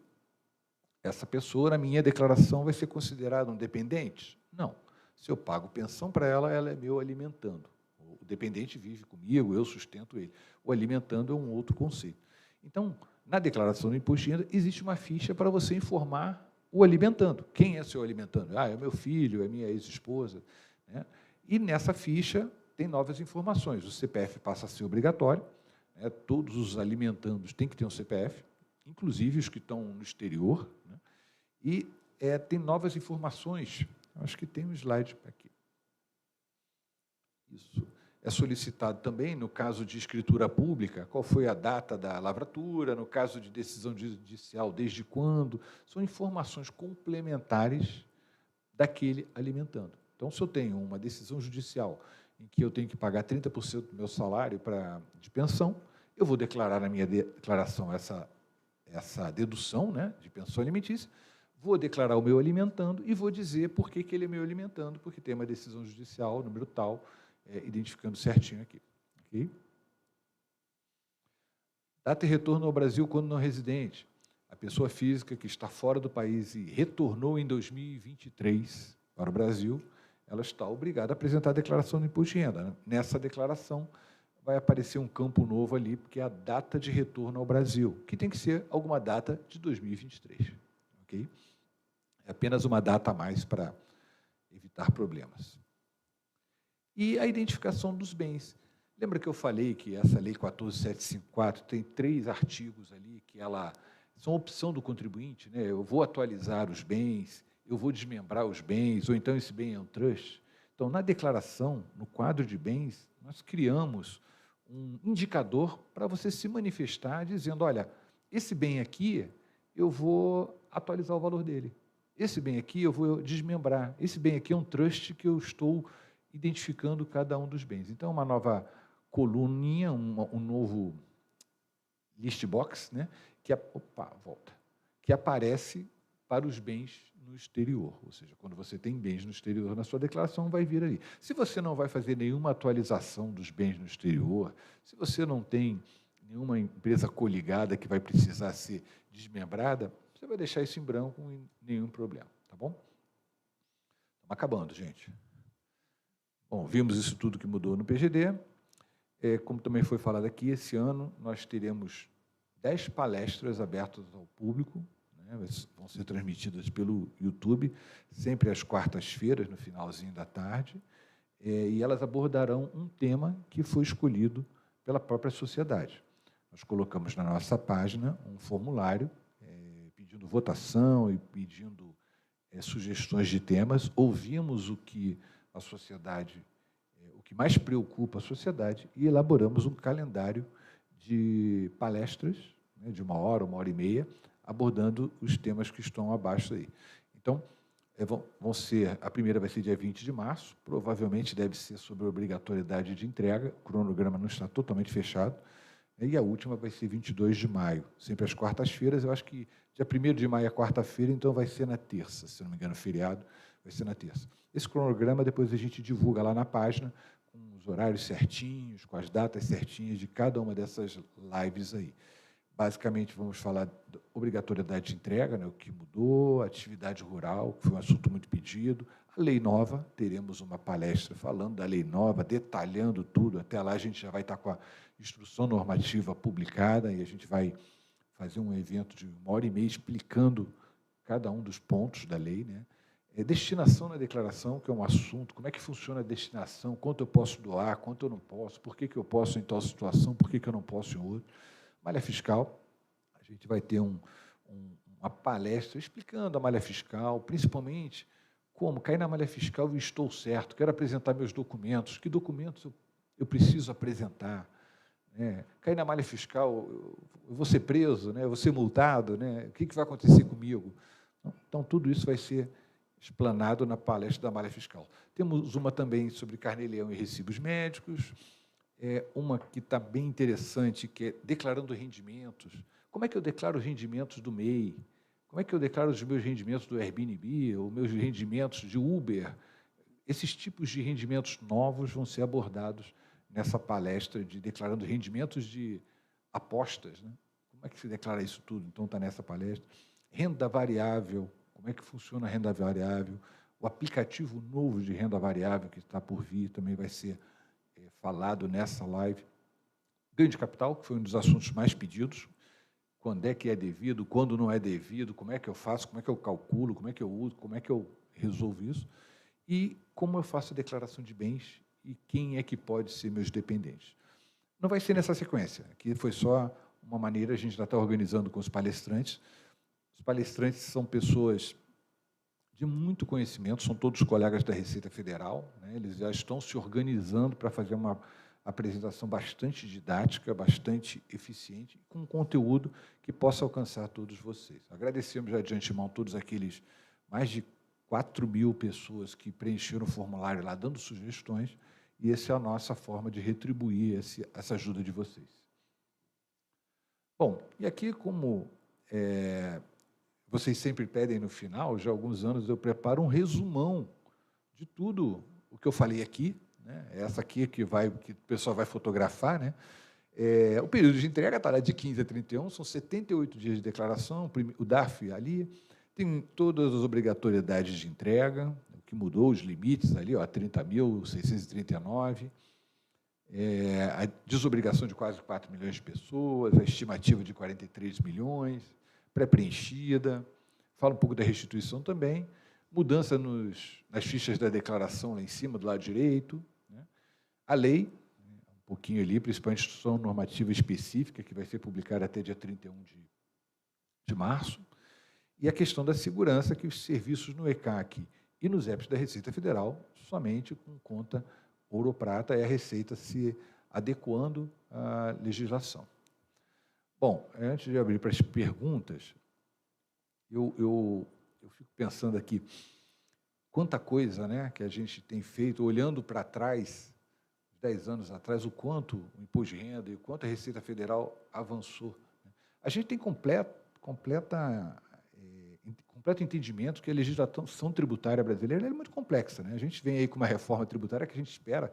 Essa pessoa, na minha declaração, vai ser considerada um dependente? Não. Se eu pago pensão para ela, ela é meu alimentando. O dependente vive comigo, eu sustento ele. O alimentando é um outro conceito. Então, na declaração do imposto de renda, existe uma ficha para você informar o alimentando. Quem é seu alimentando? É o meu filho, é minha ex-esposa. Né? E nessa ficha tem novas informações. O CPF passa a ser obrigatório. Né? Todos os alimentandos têm que ter um CPF, inclusive os que estão no exterior. Né? E tem novas informações. Acho que tem um slide aqui. Isso. É solicitado também, no caso de escritura pública, qual foi a data da lavratura, no caso de decisão judicial, desde quando. São informações complementares daquele alimentando. Então, se eu tenho uma decisão judicial em que eu tenho que pagar 30% do meu salário de pensão, eu vou declarar na minha declaração essa dedução, né, de pensão alimentícia, vou declarar o meu alimentando e vou dizer por que ele é meu alimentando, porque tem uma decisão judicial, número tal, identificando certinho aqui. Okay? Data e retorno ao Brasil quando não residente. A pessoa física que está fora do país e retornou em 2023 para o Brasil, ela está obrigada a apresentar a declaração do imposto de renda. Nessa declaração vai aparecer um campo novo ali, porque é a data de retorno ao Brasil, que tem que ser alguma data de 2023. Okay? É apenas uma data a mais para evitar problemas. E a identificação dos bens. Lembra que eu falei que essa Lei 14.754 tem 3 artigos ali que são opção do contribuinte, né? Eu vou atualizar os bens, eu vou desmembrar os bens, ou então esse bem é um trust. Então, na declaração, no quadro de bens, nós criamos um indicador para você se manifestar dizendo, olha, esse bem aqui, eu vou atualizar o valor dele. Esse bem aqui, eu vou desmembrar. Esse bem aqui é um trust que eu estou identificando cada um dos bens. Então, uma nova coluninha, um novo list box, né, que aparece para os bens no exterior. Ou seja, quando você tem bens no exterior na sua declaração, vai vir ali. Se você não vai fazer nenhuma atualização dos bens no exterior, se você não tem nenhuma empresa coligada que vai precisar ser desmembrada, você vai deixar isso em branco e nenhum problema. Tá bom? Estamos acabando, gente. Bom, vimos isso tudo que mudou no PGD. Como também foi falado aqui, esse ano nós teremos 10 palestras abertas ao público, né, vão ser transmitidas pelo YouTube, sempre às quartas-feiras, no finalzinho da tarde, e elas abordarão um tema que foi escolhido pela própria sociedade. Nós colocamos na nossa página um formulário pedindo votação e pedindo sugestões de temas, ouvimos o que a sociedade, o que mais preocupa a sociedade, e elaboramos um calendário de palestras, né, de 1 hora, 1h30, abordando os temas que estão abaixo aí. Então, a primeira vai ser dia 20 de março, provavelmente deve ser sobre a obrigatoriedade de entrega, o cronograma não está totalmente fechado, e a última vai ser 22 de maio, sempre às quartas-feiras. Eu acho que dia 1º de maio é quarta-feira, então vai ser na terça, se não me engano, feriado, vai ser na terça. Esse cronograma depois a gente divulga lá na página, com os horários certinhos, com as datas certinhas de cada uma dessas lives aí. Basicamente, vamos falar da obrigatoriedade de entrega, né, o que mudou, a atividade rural, que foi um assunto muito pedido, a lei nova, teremos uma palestra falando da lei nova, detalhando tudo, até lá a gente já vai estar com a instrução normativa publicada e a gente vai fazer um evento de 1h30 explicando cada um dos pontos da lei, né? Destinação na declaração, que é um assunto, como é que funciona a destinação, quanto eu posso doar, quanto eu não posso, por que eu posso em tal situação, por que eu não posso em outra. Malha fiscal, a gente vai ter uma palestra explicando a malha fiscal, principalmente como cair na malha fiscal e estou certo, quero apresentar meus documentos, que documentos eu preciso apresentar. Né? Cair na malha fiscal, eu vou ser preso, né? Eu vou ser multado, né? O que vai acontecer comigo? Então, tudo isso vai ser explanado na palestra da malha fiscal. Temos uma também sobre carnê-leão e recibos médicos, uma que está bem interessante, que é declarando rendimentos. Como é que eu declaro os rendimentos do MEI? Como é que eu declaro os meus rendimentos do Airbnb, ou meus rendimentos de Uber? Esses tipos de rendimentos novos vão ser abordados nessa palestra de declarando rendimentos de apostas. Né? Como é que se declara isso tudo? Então, está nessa palestra. Renda variável, como é que funciona a renda variável? O aplicativo novo de renda variável que está por vir também vai ser falado nessa live. Ganho de capital, que foi um dos assuntos mais pedidos. Quando é que é devido, quando não é devido, como é que eu faço, como é que eu calculo, como é que eu uso, como é que eu resolvo isso. E como eu faço a declaração de bens e quem é que pode ser meus dependentes. Não vai ser nessa sequência. Aqui foi só uma maneira, a gente já está organizando com os palestrantes. Os palestrantes são pessoas de muito conhecimento, são todos colegas da Receita Federal, né? Eles já estão se organizando para fazer uma apresentação bastante didática, bastante eficiente, com conteúdo que possa alcançar todos vocês. Agradecemos já de antemão todos aqueles mais de 4.000 pessoas que preencheram o formulário lá, dando sugestões, e essa é a nossa forma de retribuir essa ajuda de vocês. Bom, e aqui, como vocês sempre pedem no final, já há alguns anos eu preparo um resumão de tudo o que eu falei aqui, né? Essa aqui que o pessoal vai fotografar, né? O período de entrega está lá de 15 a 31, são 78 dias de declaração, o DARF ali, tem todas as obrigatoriedades de entrega, o que mudou, os limites ali, ó, 30.639, a desobrigação de quase 4 milhões de pessoas, a estimativa de 43 milhões, pré-preenchida, fala um pouco da restituição também, mudança nas fichas da declaração lá em cima, do lado direito, né? A lei, um pouquinho ali, principalmente a instrução normativa específica, que vai ser publicada até dia 31 de março, e a questão da segurança, que os serviços no ECAC e nos EPs da Receita Federal, somente com conta ouro ou prata, é a Receita se adequando à legislação. Bom, antes de abrir para as perguntas, eu fico pensando aqui, quanta coisa, né, que a gente tem feito, olhando para trás, 10 anos atrás, o quanto o imposto de renda e o quanto a Receita Federal avançou. A gente tem completo entendimento que a legislação tributária brasileira é muito complexa, né? A gente vem aí com uma reforma tributária que a gente espera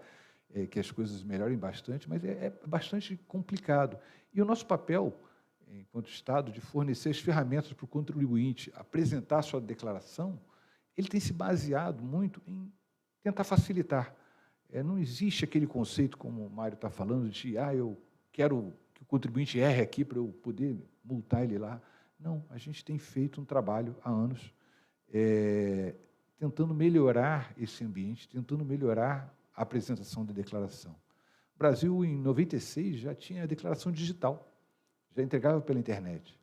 que as coisas melhorem bastante, mas é bastante complicado. E o nosso papel, enquanto Estado, de fornecer as ferramentas para o contribuinte apresentar a sua declaração, ele tem se baseado muito em tentar facilitar. Não existe aquele conceito, como o Mário está falando, de eu quero que o contribuinte erre aqui para eu poder multar ele lá. Não, a gente tem feito um trabalho há anos tentando melhorar esse ambiente, tentando melhorar a apresentação da declaração. O Brasil, em 96, já tinha a declaração digital, já entregava pela internet.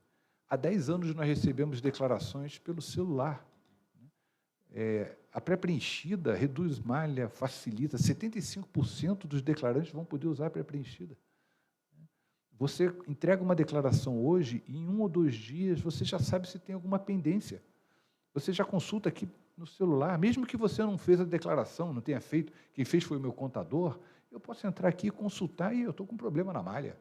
Há 10 anos, nós recebemos declarações pelo celular. A pré-preenchida reduz malha, facilita. 75% dos declarantes vão poder usar a pré-preenchida. Você entrega uma declaração hoje e em 1 ou 2 dias você já sabe se tem alguma pendência. Você já consulta aqui no celular, mesmo que você não fez a declaração, não tenha feito, quem fez foi o meu contador, eu posso entrar aqui e consultar e eu estou com um problema na malha.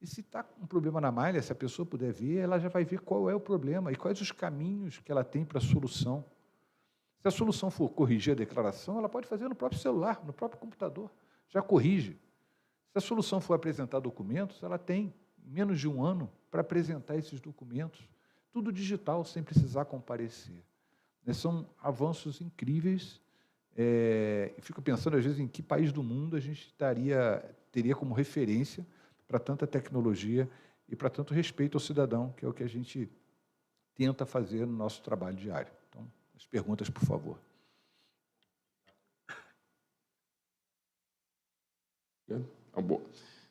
E se está com um problema na malha, se a pessoa puder ver, ela já vai ver qual é o problema e quais os caminhos que ela tem para a solução. Se a solução for corrigir a declaração, ela pode fazer no próprio celular, no próprio computador, já corrige. Se a solução for apresentar documentos, ela tem menos de 1 ano para apresentar esses documentos, tudo digital, sem precisar comparecer. São avanços incríveis. Fico pensando, às vezes, em que país do mundo a gente teria como referência para tanta tecnologia e para tanto respeito ao cidadão, que é o que a gente tenta fazer no nosso trabalho diário. Então, As perguntas, por favor. Boa.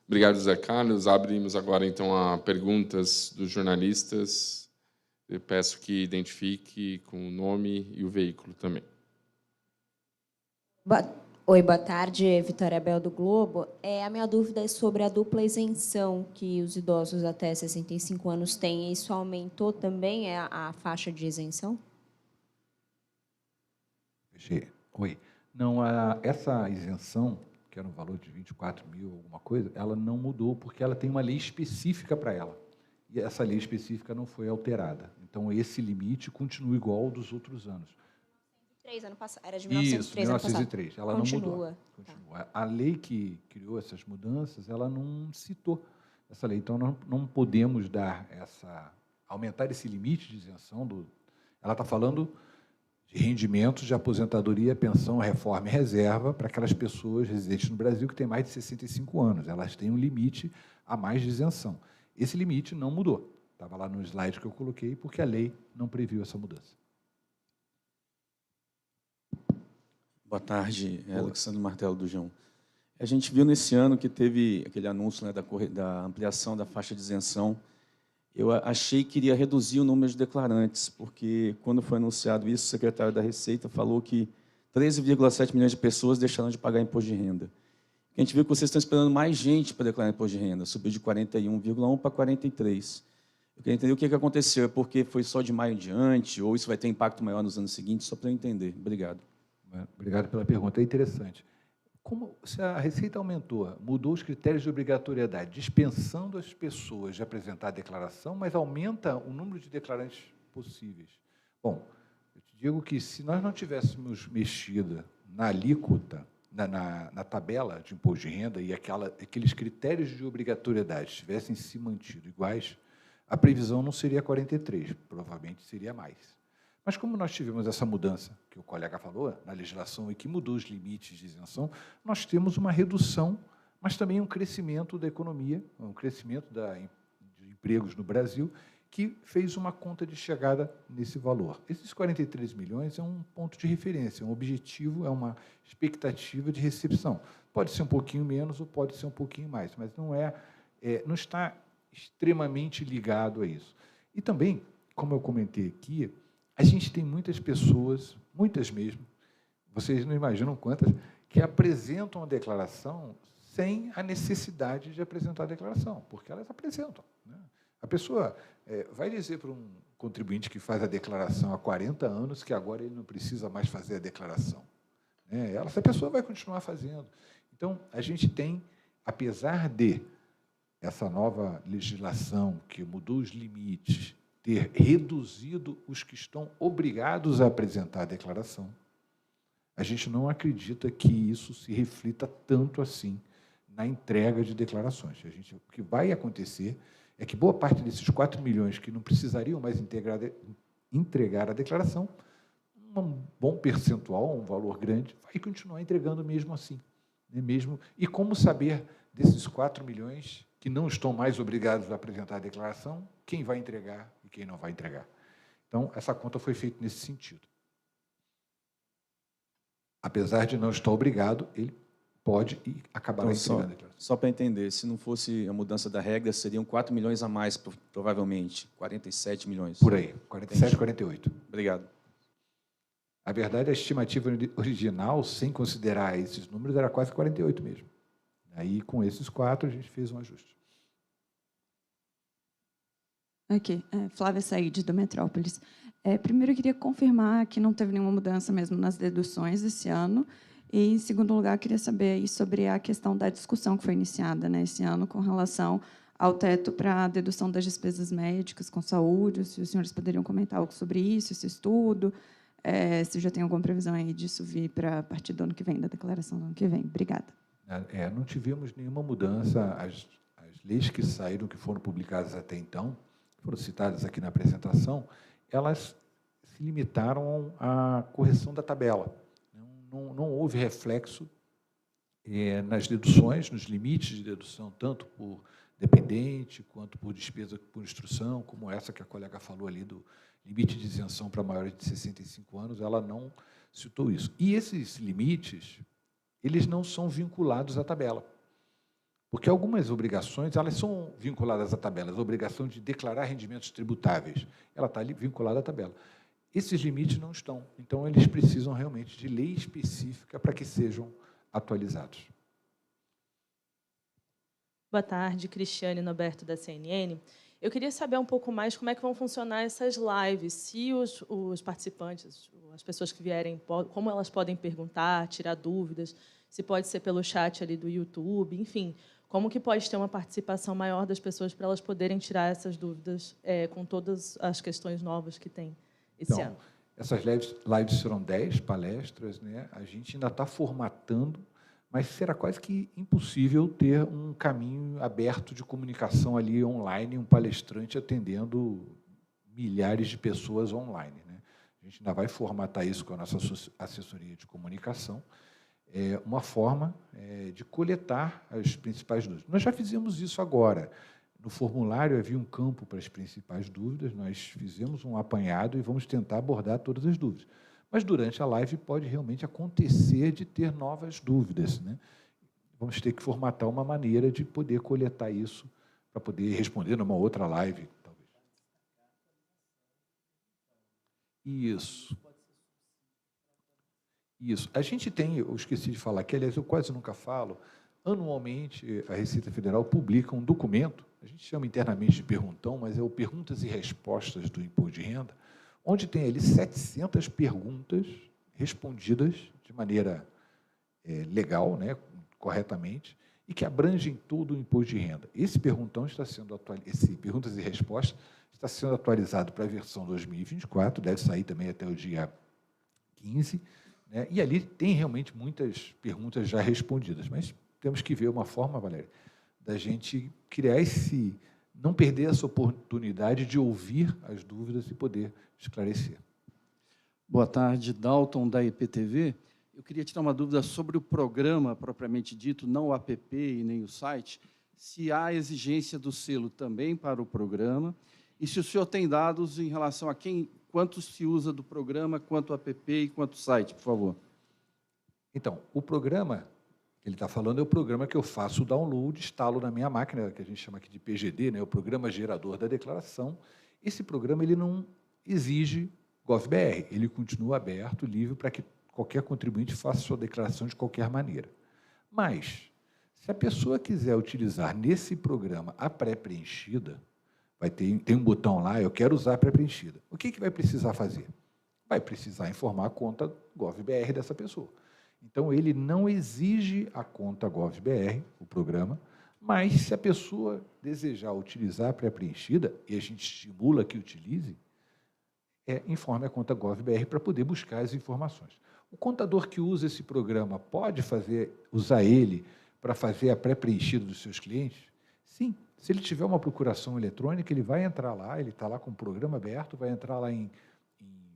Obrigado, José Carlos. Abrimos agora, então, a perguntas dos jornalistas. Eu peço que identifique com o nome e o veículo também. Oi, boa tarde. Vitória Bel, do Globo. A minha dúvida é sobre a dupla isenção que os idosos até 65 anos têm. Isso aumentou também a faixa de isenção? Oi. Não, essa isenção, que era um valor de 24 mil, alguma coisa, ela não mudou, porque ela tem uma lei específica para ela. E essa lei específica não foi alterada. Então, esse limite continua igual ao dos outros anos. Ano passado, era de 1903, Isso, 1903. Ela continua. Não mudou. Continua. Tá. A lei que criou essas mudanças, ela não citou essa lei. Então, nós não podemos aumentar esse limite de isenção. Ela está falando de rendimentos de aposentadoria, pensão, reforma e reserva para aquelas pessoas residentes no Brasil que têm mais de 65 anos. Elas têm um limite a mais de isenção. Esse limite não mudou. Estava lá no slide que eu coloquei, porque a lei não previu essa mudança. Boa tarde, Alexandre Martelo, do G1. A gente viu nesse ano que teve aquele anúncio, né, da ampliação da faixa de isenção. Eu achei que iria reduzir o número de declarantes, porque, quando foi anunciado isso, o secretário da Receita falou que 13,7 milhões de pessoas deixaram de pagar imposto de renda. A gente viu que vocês estão esperando mais gente para declarar imposto de renda, subiu de 41,1 para 43. Eu queria entender o que aconteceu, é porque foi só de maio em diante, ou isso vai ter impacto maior nos anos seguintes, só para eu entender. Obrigado. Obrigado pela pergunta, é interessante. Se a Receita mudou os critérios de obrigatoriedade, dispensando as pessoas de apresentar a declaração, mas aumenta o número de declarantes possíveis. Bom, eu te digo que, se nós não tivéssemos mexido na alíquota, na tabela de imposto de renda, e aqueles critérios de obrigatoriedade tivessem se mantido iguais, a previsão não seria 43, provavelmente seria mais. Mas, como nós tivemos essa mudança, que o colega falou, na legislação, e que mudou os limites de isenção, nós temos uma redução, mas também um crescimento da economia, um crescimento de empregos no Brasil, que fez uma conta de chegada nesse valor. Esses 43 milhões é um ponto de referência, um objetivo, é uma expectativa de recepção. Pode ser um pouquinho menos ou pode ser um pouquinho mais, mas não está extremamente ligado a isso. E também, como eu comentei aqui, a gente tem muitas pessoas, muitas mesmo, vocês não imaginam quantas, que apresentam a declaração sem a necessidade de apresentar a declaração, porque elas apresentam, né? A pessoa vai dizer para um contribuinte que faz a declaração há 40 anos que agora ele não precisa mais fazer a declaração, né? Essa pessoa vai continuar fazendo. Então, a gente tem, apesar de essa nova legislação que mudou os limites, ter reduzido os que estão obrigados a apresentar a declaração, a gente não acredita que isso se reflita tanto assim na entrega de declarações. O que vai acontecer é que boa parte desses 4 milhões que não precisariam mais entregar a declaração, um bom percentual, um valor grande, vai continuar entregando mesmo assim, né? E como saber desses 4 milhões que não estão mais obrigados a apresentar a declaração, quem vai entregar e quem não vai entregar? Então, essa conta foi feita nesse sentido. Apesar de não estar obrigado, ele pode e acabará entregando a declaração. Só para entender, se não fosse a mudança da regra, seriam 4 milhões a mais, provavelmente, 47 milhões. Por aí, 47, 48. Obrigado. A verdade, a estimativa original, sem considerar esses números, era quase 48 mesmo. Aí, com esses 4, a gente fez um ajuste. Aqui, Flávia Said, do Metrópolis. Primeiro, eu queria confirmar que não teve nenhuma mudança mesmo nas deduções esse ano. E, em segundo lugar, eu queria saber aí sobre a questão da discussão que foi iniciada, né, esse ano com relação ao teto para a dedução das despesas médicas com saúde. Se os senhores poderiam comentar algo sobre isso, esse estudo, se já tem alguma previsão aí disso vir para a partir do ano que vem, da declaração do ano que vem. Obrigada. Não tivemos nenhuma mudança. As leis que saíram, que foram publicadas até então, foram citadas aqui na apresentação, elas se limitaram à correção da tabela. Não houve reflexo nas deduções, nos limites de dedução, tanto por dependente, quanto por despesa por instrução, como essa que a colega falou ali do limite de isenção para maiores de 65 anos, ela não citou isso. E esses limites, eles não são vinculados à tabela. Porque algumas obrigações, elas são vinculadas à tabela. A obrigação de declarar rendimentos tributáveis, ela está ali vinculada à tabela. Esses limites não estão. Então, eles precisam realmente de lei específica para que sejam atualizados. Boa tarde, Cristiane Noberto, da CNN. Eu queria saber um pouco mais como é que vão funcionar essas lives, se os participantes, as pessoas que vierem, como elas podem perguntar, tirar dúvidas, se pode ser pelo chat ali do YouTube, enfim, como que pode ter uma participação maior das pessoas para elas poderem tirar essas dúvidas com todas as questões novas que tem esse ano. Essas lives serão 10 palestras, né? A gente ainda está formatando, mas será quase que impossível ter um caminho aberto de comunicação ali online, um palestrante atendendo milhares de pessoas online, né? A gente ainda vai formatar isso com a nossa assessoria de comunicação, uma forma de coletar as principais dúvidas. Nós já fizemos isso agora. No formulário havia um campo para as principais dúvidas, nós fizemos um apanhado e vamos tentar abordar todas as dúvidas. Mas, durante a live, pode realmente acontecer de ter novas dúvidas, né? Vamos ter que formatar uma maneira de poder coletar isso para poder responder numa outra live, talvez. Isso. Isso. A gente tem, eu esqueci de falar aqui, aliás, eu quase nunca falo, anualmente a Receita Federal publica um documento, a gente chama internamente de perguntão, mas é o Perguntas e Respostas do Imposto de Renda, onde tem ali 700 perguntas respondidas de maneira legal, né, corretamente, e que abrangem todo o imposto de renda. Esse perguntão está sendo esse Perguntas e Respostas está sendo atualizado para a versão 2024, deve sair também até o dia 15, né, e ali tem realmente muitas perguntas já respondidas, mas temos que ver uma forma, Valéria, da gente criar não perder essa oportunidade de ouvir as dúvidas e poder esclarecer. Boa tarde, Dalton, da IPTV. Eu queria tirar uma dúvida sobre o programa propriamente dito, não o app e nem o site, se há exigência do selo também para o programa e se o senhor tem dados em relação a quanto se usa do programa, quanto o app e quanto o site, por favor. Então, o programa que ele está falando é o programa que eu faço o download, instalo na minha máquina, que a gente chama aqui de PGD, né, o Programa Gerador da Declaração. Esse programa ele não exige GovBR, ele continua aberto, livre, para que qualquer contribuinte faça sua declaração de qualquer maneira. Mas, se a pessoa quiser utilizar nesse programa a pré-preenchida, tem um botão lá, eu quero usar a pré-preenchida. O que vai precisar fazer? Vai precisar informar a conta GovBR dessa pessoa. Então, ele não exige a conta GovBR, o programa, mas se a pessoa desejar utilizar a pré-preenchida, e a gente estimula que utilize, informe a conta GovBR para poder buscar as informações. O contador que usa esse programa pode usar ele para fazer a pré-preenchida dos seus clientes? Sim. Se ele tiver uma procuração eletrônica, ele vai entrar lá, ele está lá com o programa aberto, vai entrar lá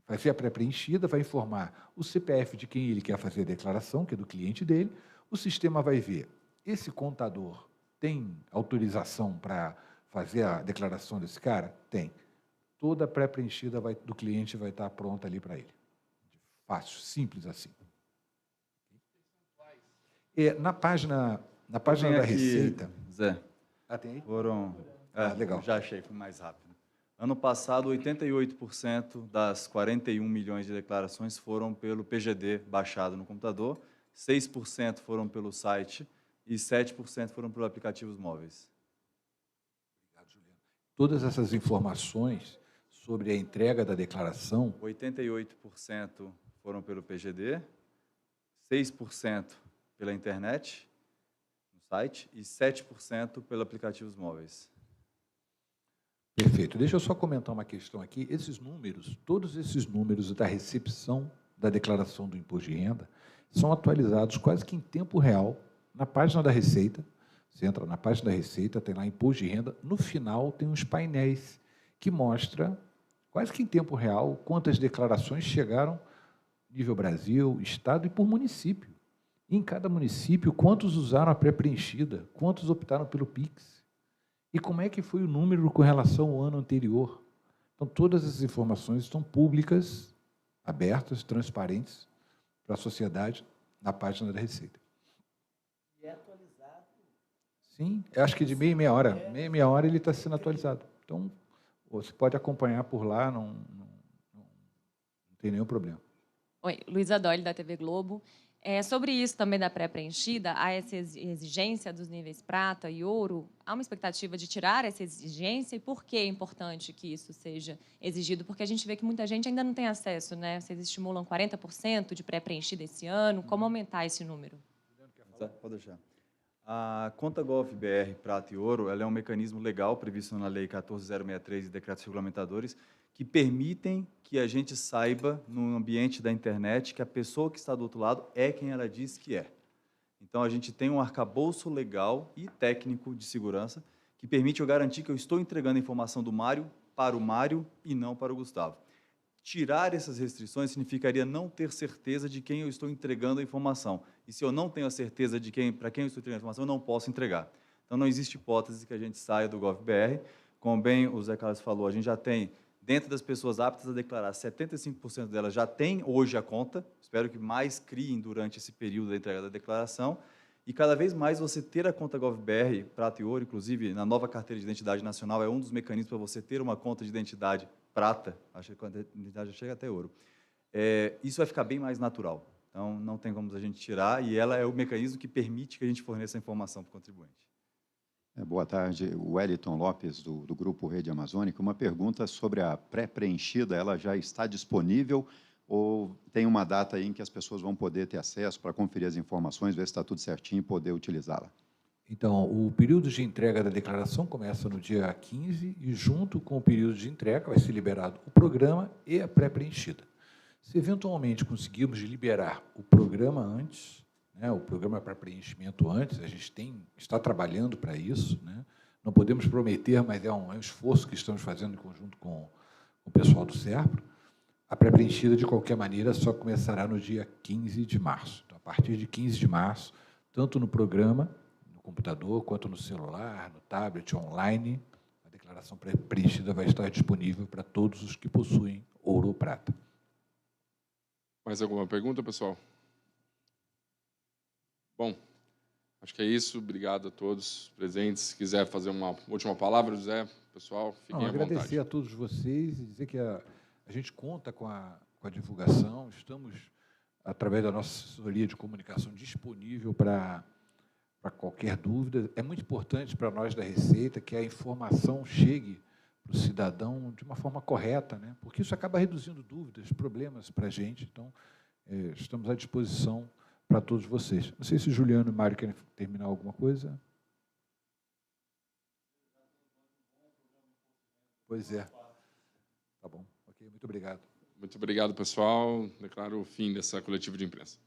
vai fazer a pré-preenchida, vai informar o CPF de quem ele quer fazer a declaração, que é do cliente dele, o sistema vai ver, esse contador tem autorização para fazer a declaração desse cara? Tem. Toda a pré-preenchida do cliente vai estar pronta ali para ele. Fácil, simples assim. Na página da Receita... Zé, tem aí? foram... legal. Já achei, foi mais rápido. Ano passado, 88% das 41 milhões de declarações foram pelo PGD baixado no computador, 6% foram pelo site e 7% foram por aplicativos móveis. Obrigado, Juliano. Todas essas informações sobre a entrega da declaração... 88% foram pelo PGD, 6% pela internet, no site, e 7% pelos aplicativos móveis. Perfeito. Deixa eu só comentar uma questão aqui. Esses números, todos esses números da recepção da declaração do imposto de renda são atualizados quase que em tempo real na página da Receita. Você entra na página da Receita, tem lá imposto de renda. No final, tem uns painéis que mostram, quase que em tempo real, quantas declarações chegaram nível Brasil, Estado e por município. E em cada município, quantos usaram a pré-preenchida, quantos optaram pelo PIX. E como é que foi o número com relação ao ano anterior? Então, Então, todas as informações estão públicas, abertas, transparentes para a sociedade na página da Receita. E é atualizado? Sim, eu acho que de meia em meia hora. Meia hora ele está sendo atualizado. Então, você pode acompanhar por lá, não tem nenhum problema. Oi, Luísa Doyle, da TV Globo. Sobre isso também da pré-preenchida, há essa exigência dos níveis prata e ouro? Há uma expectativa de tirar essa exigência? E por que é importante que isso seja exigido? Porque a gente vê que muita gente ainda não tem acesso, né? Vocês estimulam 40% de pré-preenchida esse ano. Como aumentar esse número? Pode deixar. A conta Gov.br Prata e Ouro, ela é um mecanismo legal previsto na Lei 14.063 e decretos regulamentadores que permitem que a gente saiba, no ambiente da internet, que a pessoa que está do outro lado é quem ela diz que é. Então, a gente tem um arcabouço legal e técnico de segurança que permite eu garantir que eu estou entregando a informação do Mário para o Mário e não para o Gustavo. Tirar essas restrições significaria não ter certeza de quem eu estou entregando a informação. E se eu não tenho a certeza de para quem eu estou entregando a informação, eu não posso entregar. Então, não existe hipótese que a gente saia do Gov.br. Como bem o Zé Carlos falou, a gente já tem, dentro das pessoas aptas a declarar, 75% delas já têm hoje a conta. Espero que mais criem durante esse período da entrega da declaração. E cada vez mais você ter a conta Gov.br, Prata e Ouro, inclusive na nova carteira de identidade nacional, é um dos mecanismos para você ter uma conta de identidade prata, acho que a identidade já chega até ouro. Isso vai ficar bem mais natural. Então, não tem como a gente tirar, e ela é o mecanismo que permite que a gente forneça a informação para o contribuinte. Boa tarde, Wellington Lopes, do Grupo Rede Amazônica. Uma pergunta sobre a pré-preenchida, ela já está disponível ou tem uma data aí em que as pessoas vão poder ter acesso para conferir as informações, ver se está tudo certinho e poder utilizá-la? Então, o período de entrega da declaração começa no dia 15 e, junto com o período de entrega, vai ser liberado o programa e a pré-preenchida. Se, eventualmente, conseguirmos liberar o programa antes, o programa para preenchimento antes, a gente está trabalhando para isso, né? Não podemos prometer, mas é um esforço que estamos fazendo em conjunto com o pessoal do SERPRO. A pré-preenchida, de qualquer maneira, só começará no dia 15 de março. Então, a partir de 15 de março, tanto no programa, no computador, quanto no celular, no tablet, online, a declaração pré-preenchida vai estar disponível para todos os que possuem ouro ou prata. Mais alguma pergunta, pessoal? Bom, acho que é isso. Obrigado a todos presentes. Se quiser fazer uma última palavra, José, pessoal, fiquem à vontade. Agradecer a todos vocês e dizer que a gente conta com a divulgação, estamos, através da nossa assessoria de comunicação, disponível para qualquer dúvida. É muito importante para nós da Receita que a informação chegue para o cidadão de uma forma correta, né? Porque isso acaba reduzindo dúvidas, problemas para a gente. Então, estamos à disposição para todos vocês. Não sei se Juliano e Mário querem terminar alguma coisa. Pois é. Tá bom. Ok, muito obrigado. Muito obrigado, pessoal. Declaro o fim dessa coletiva de imprensa.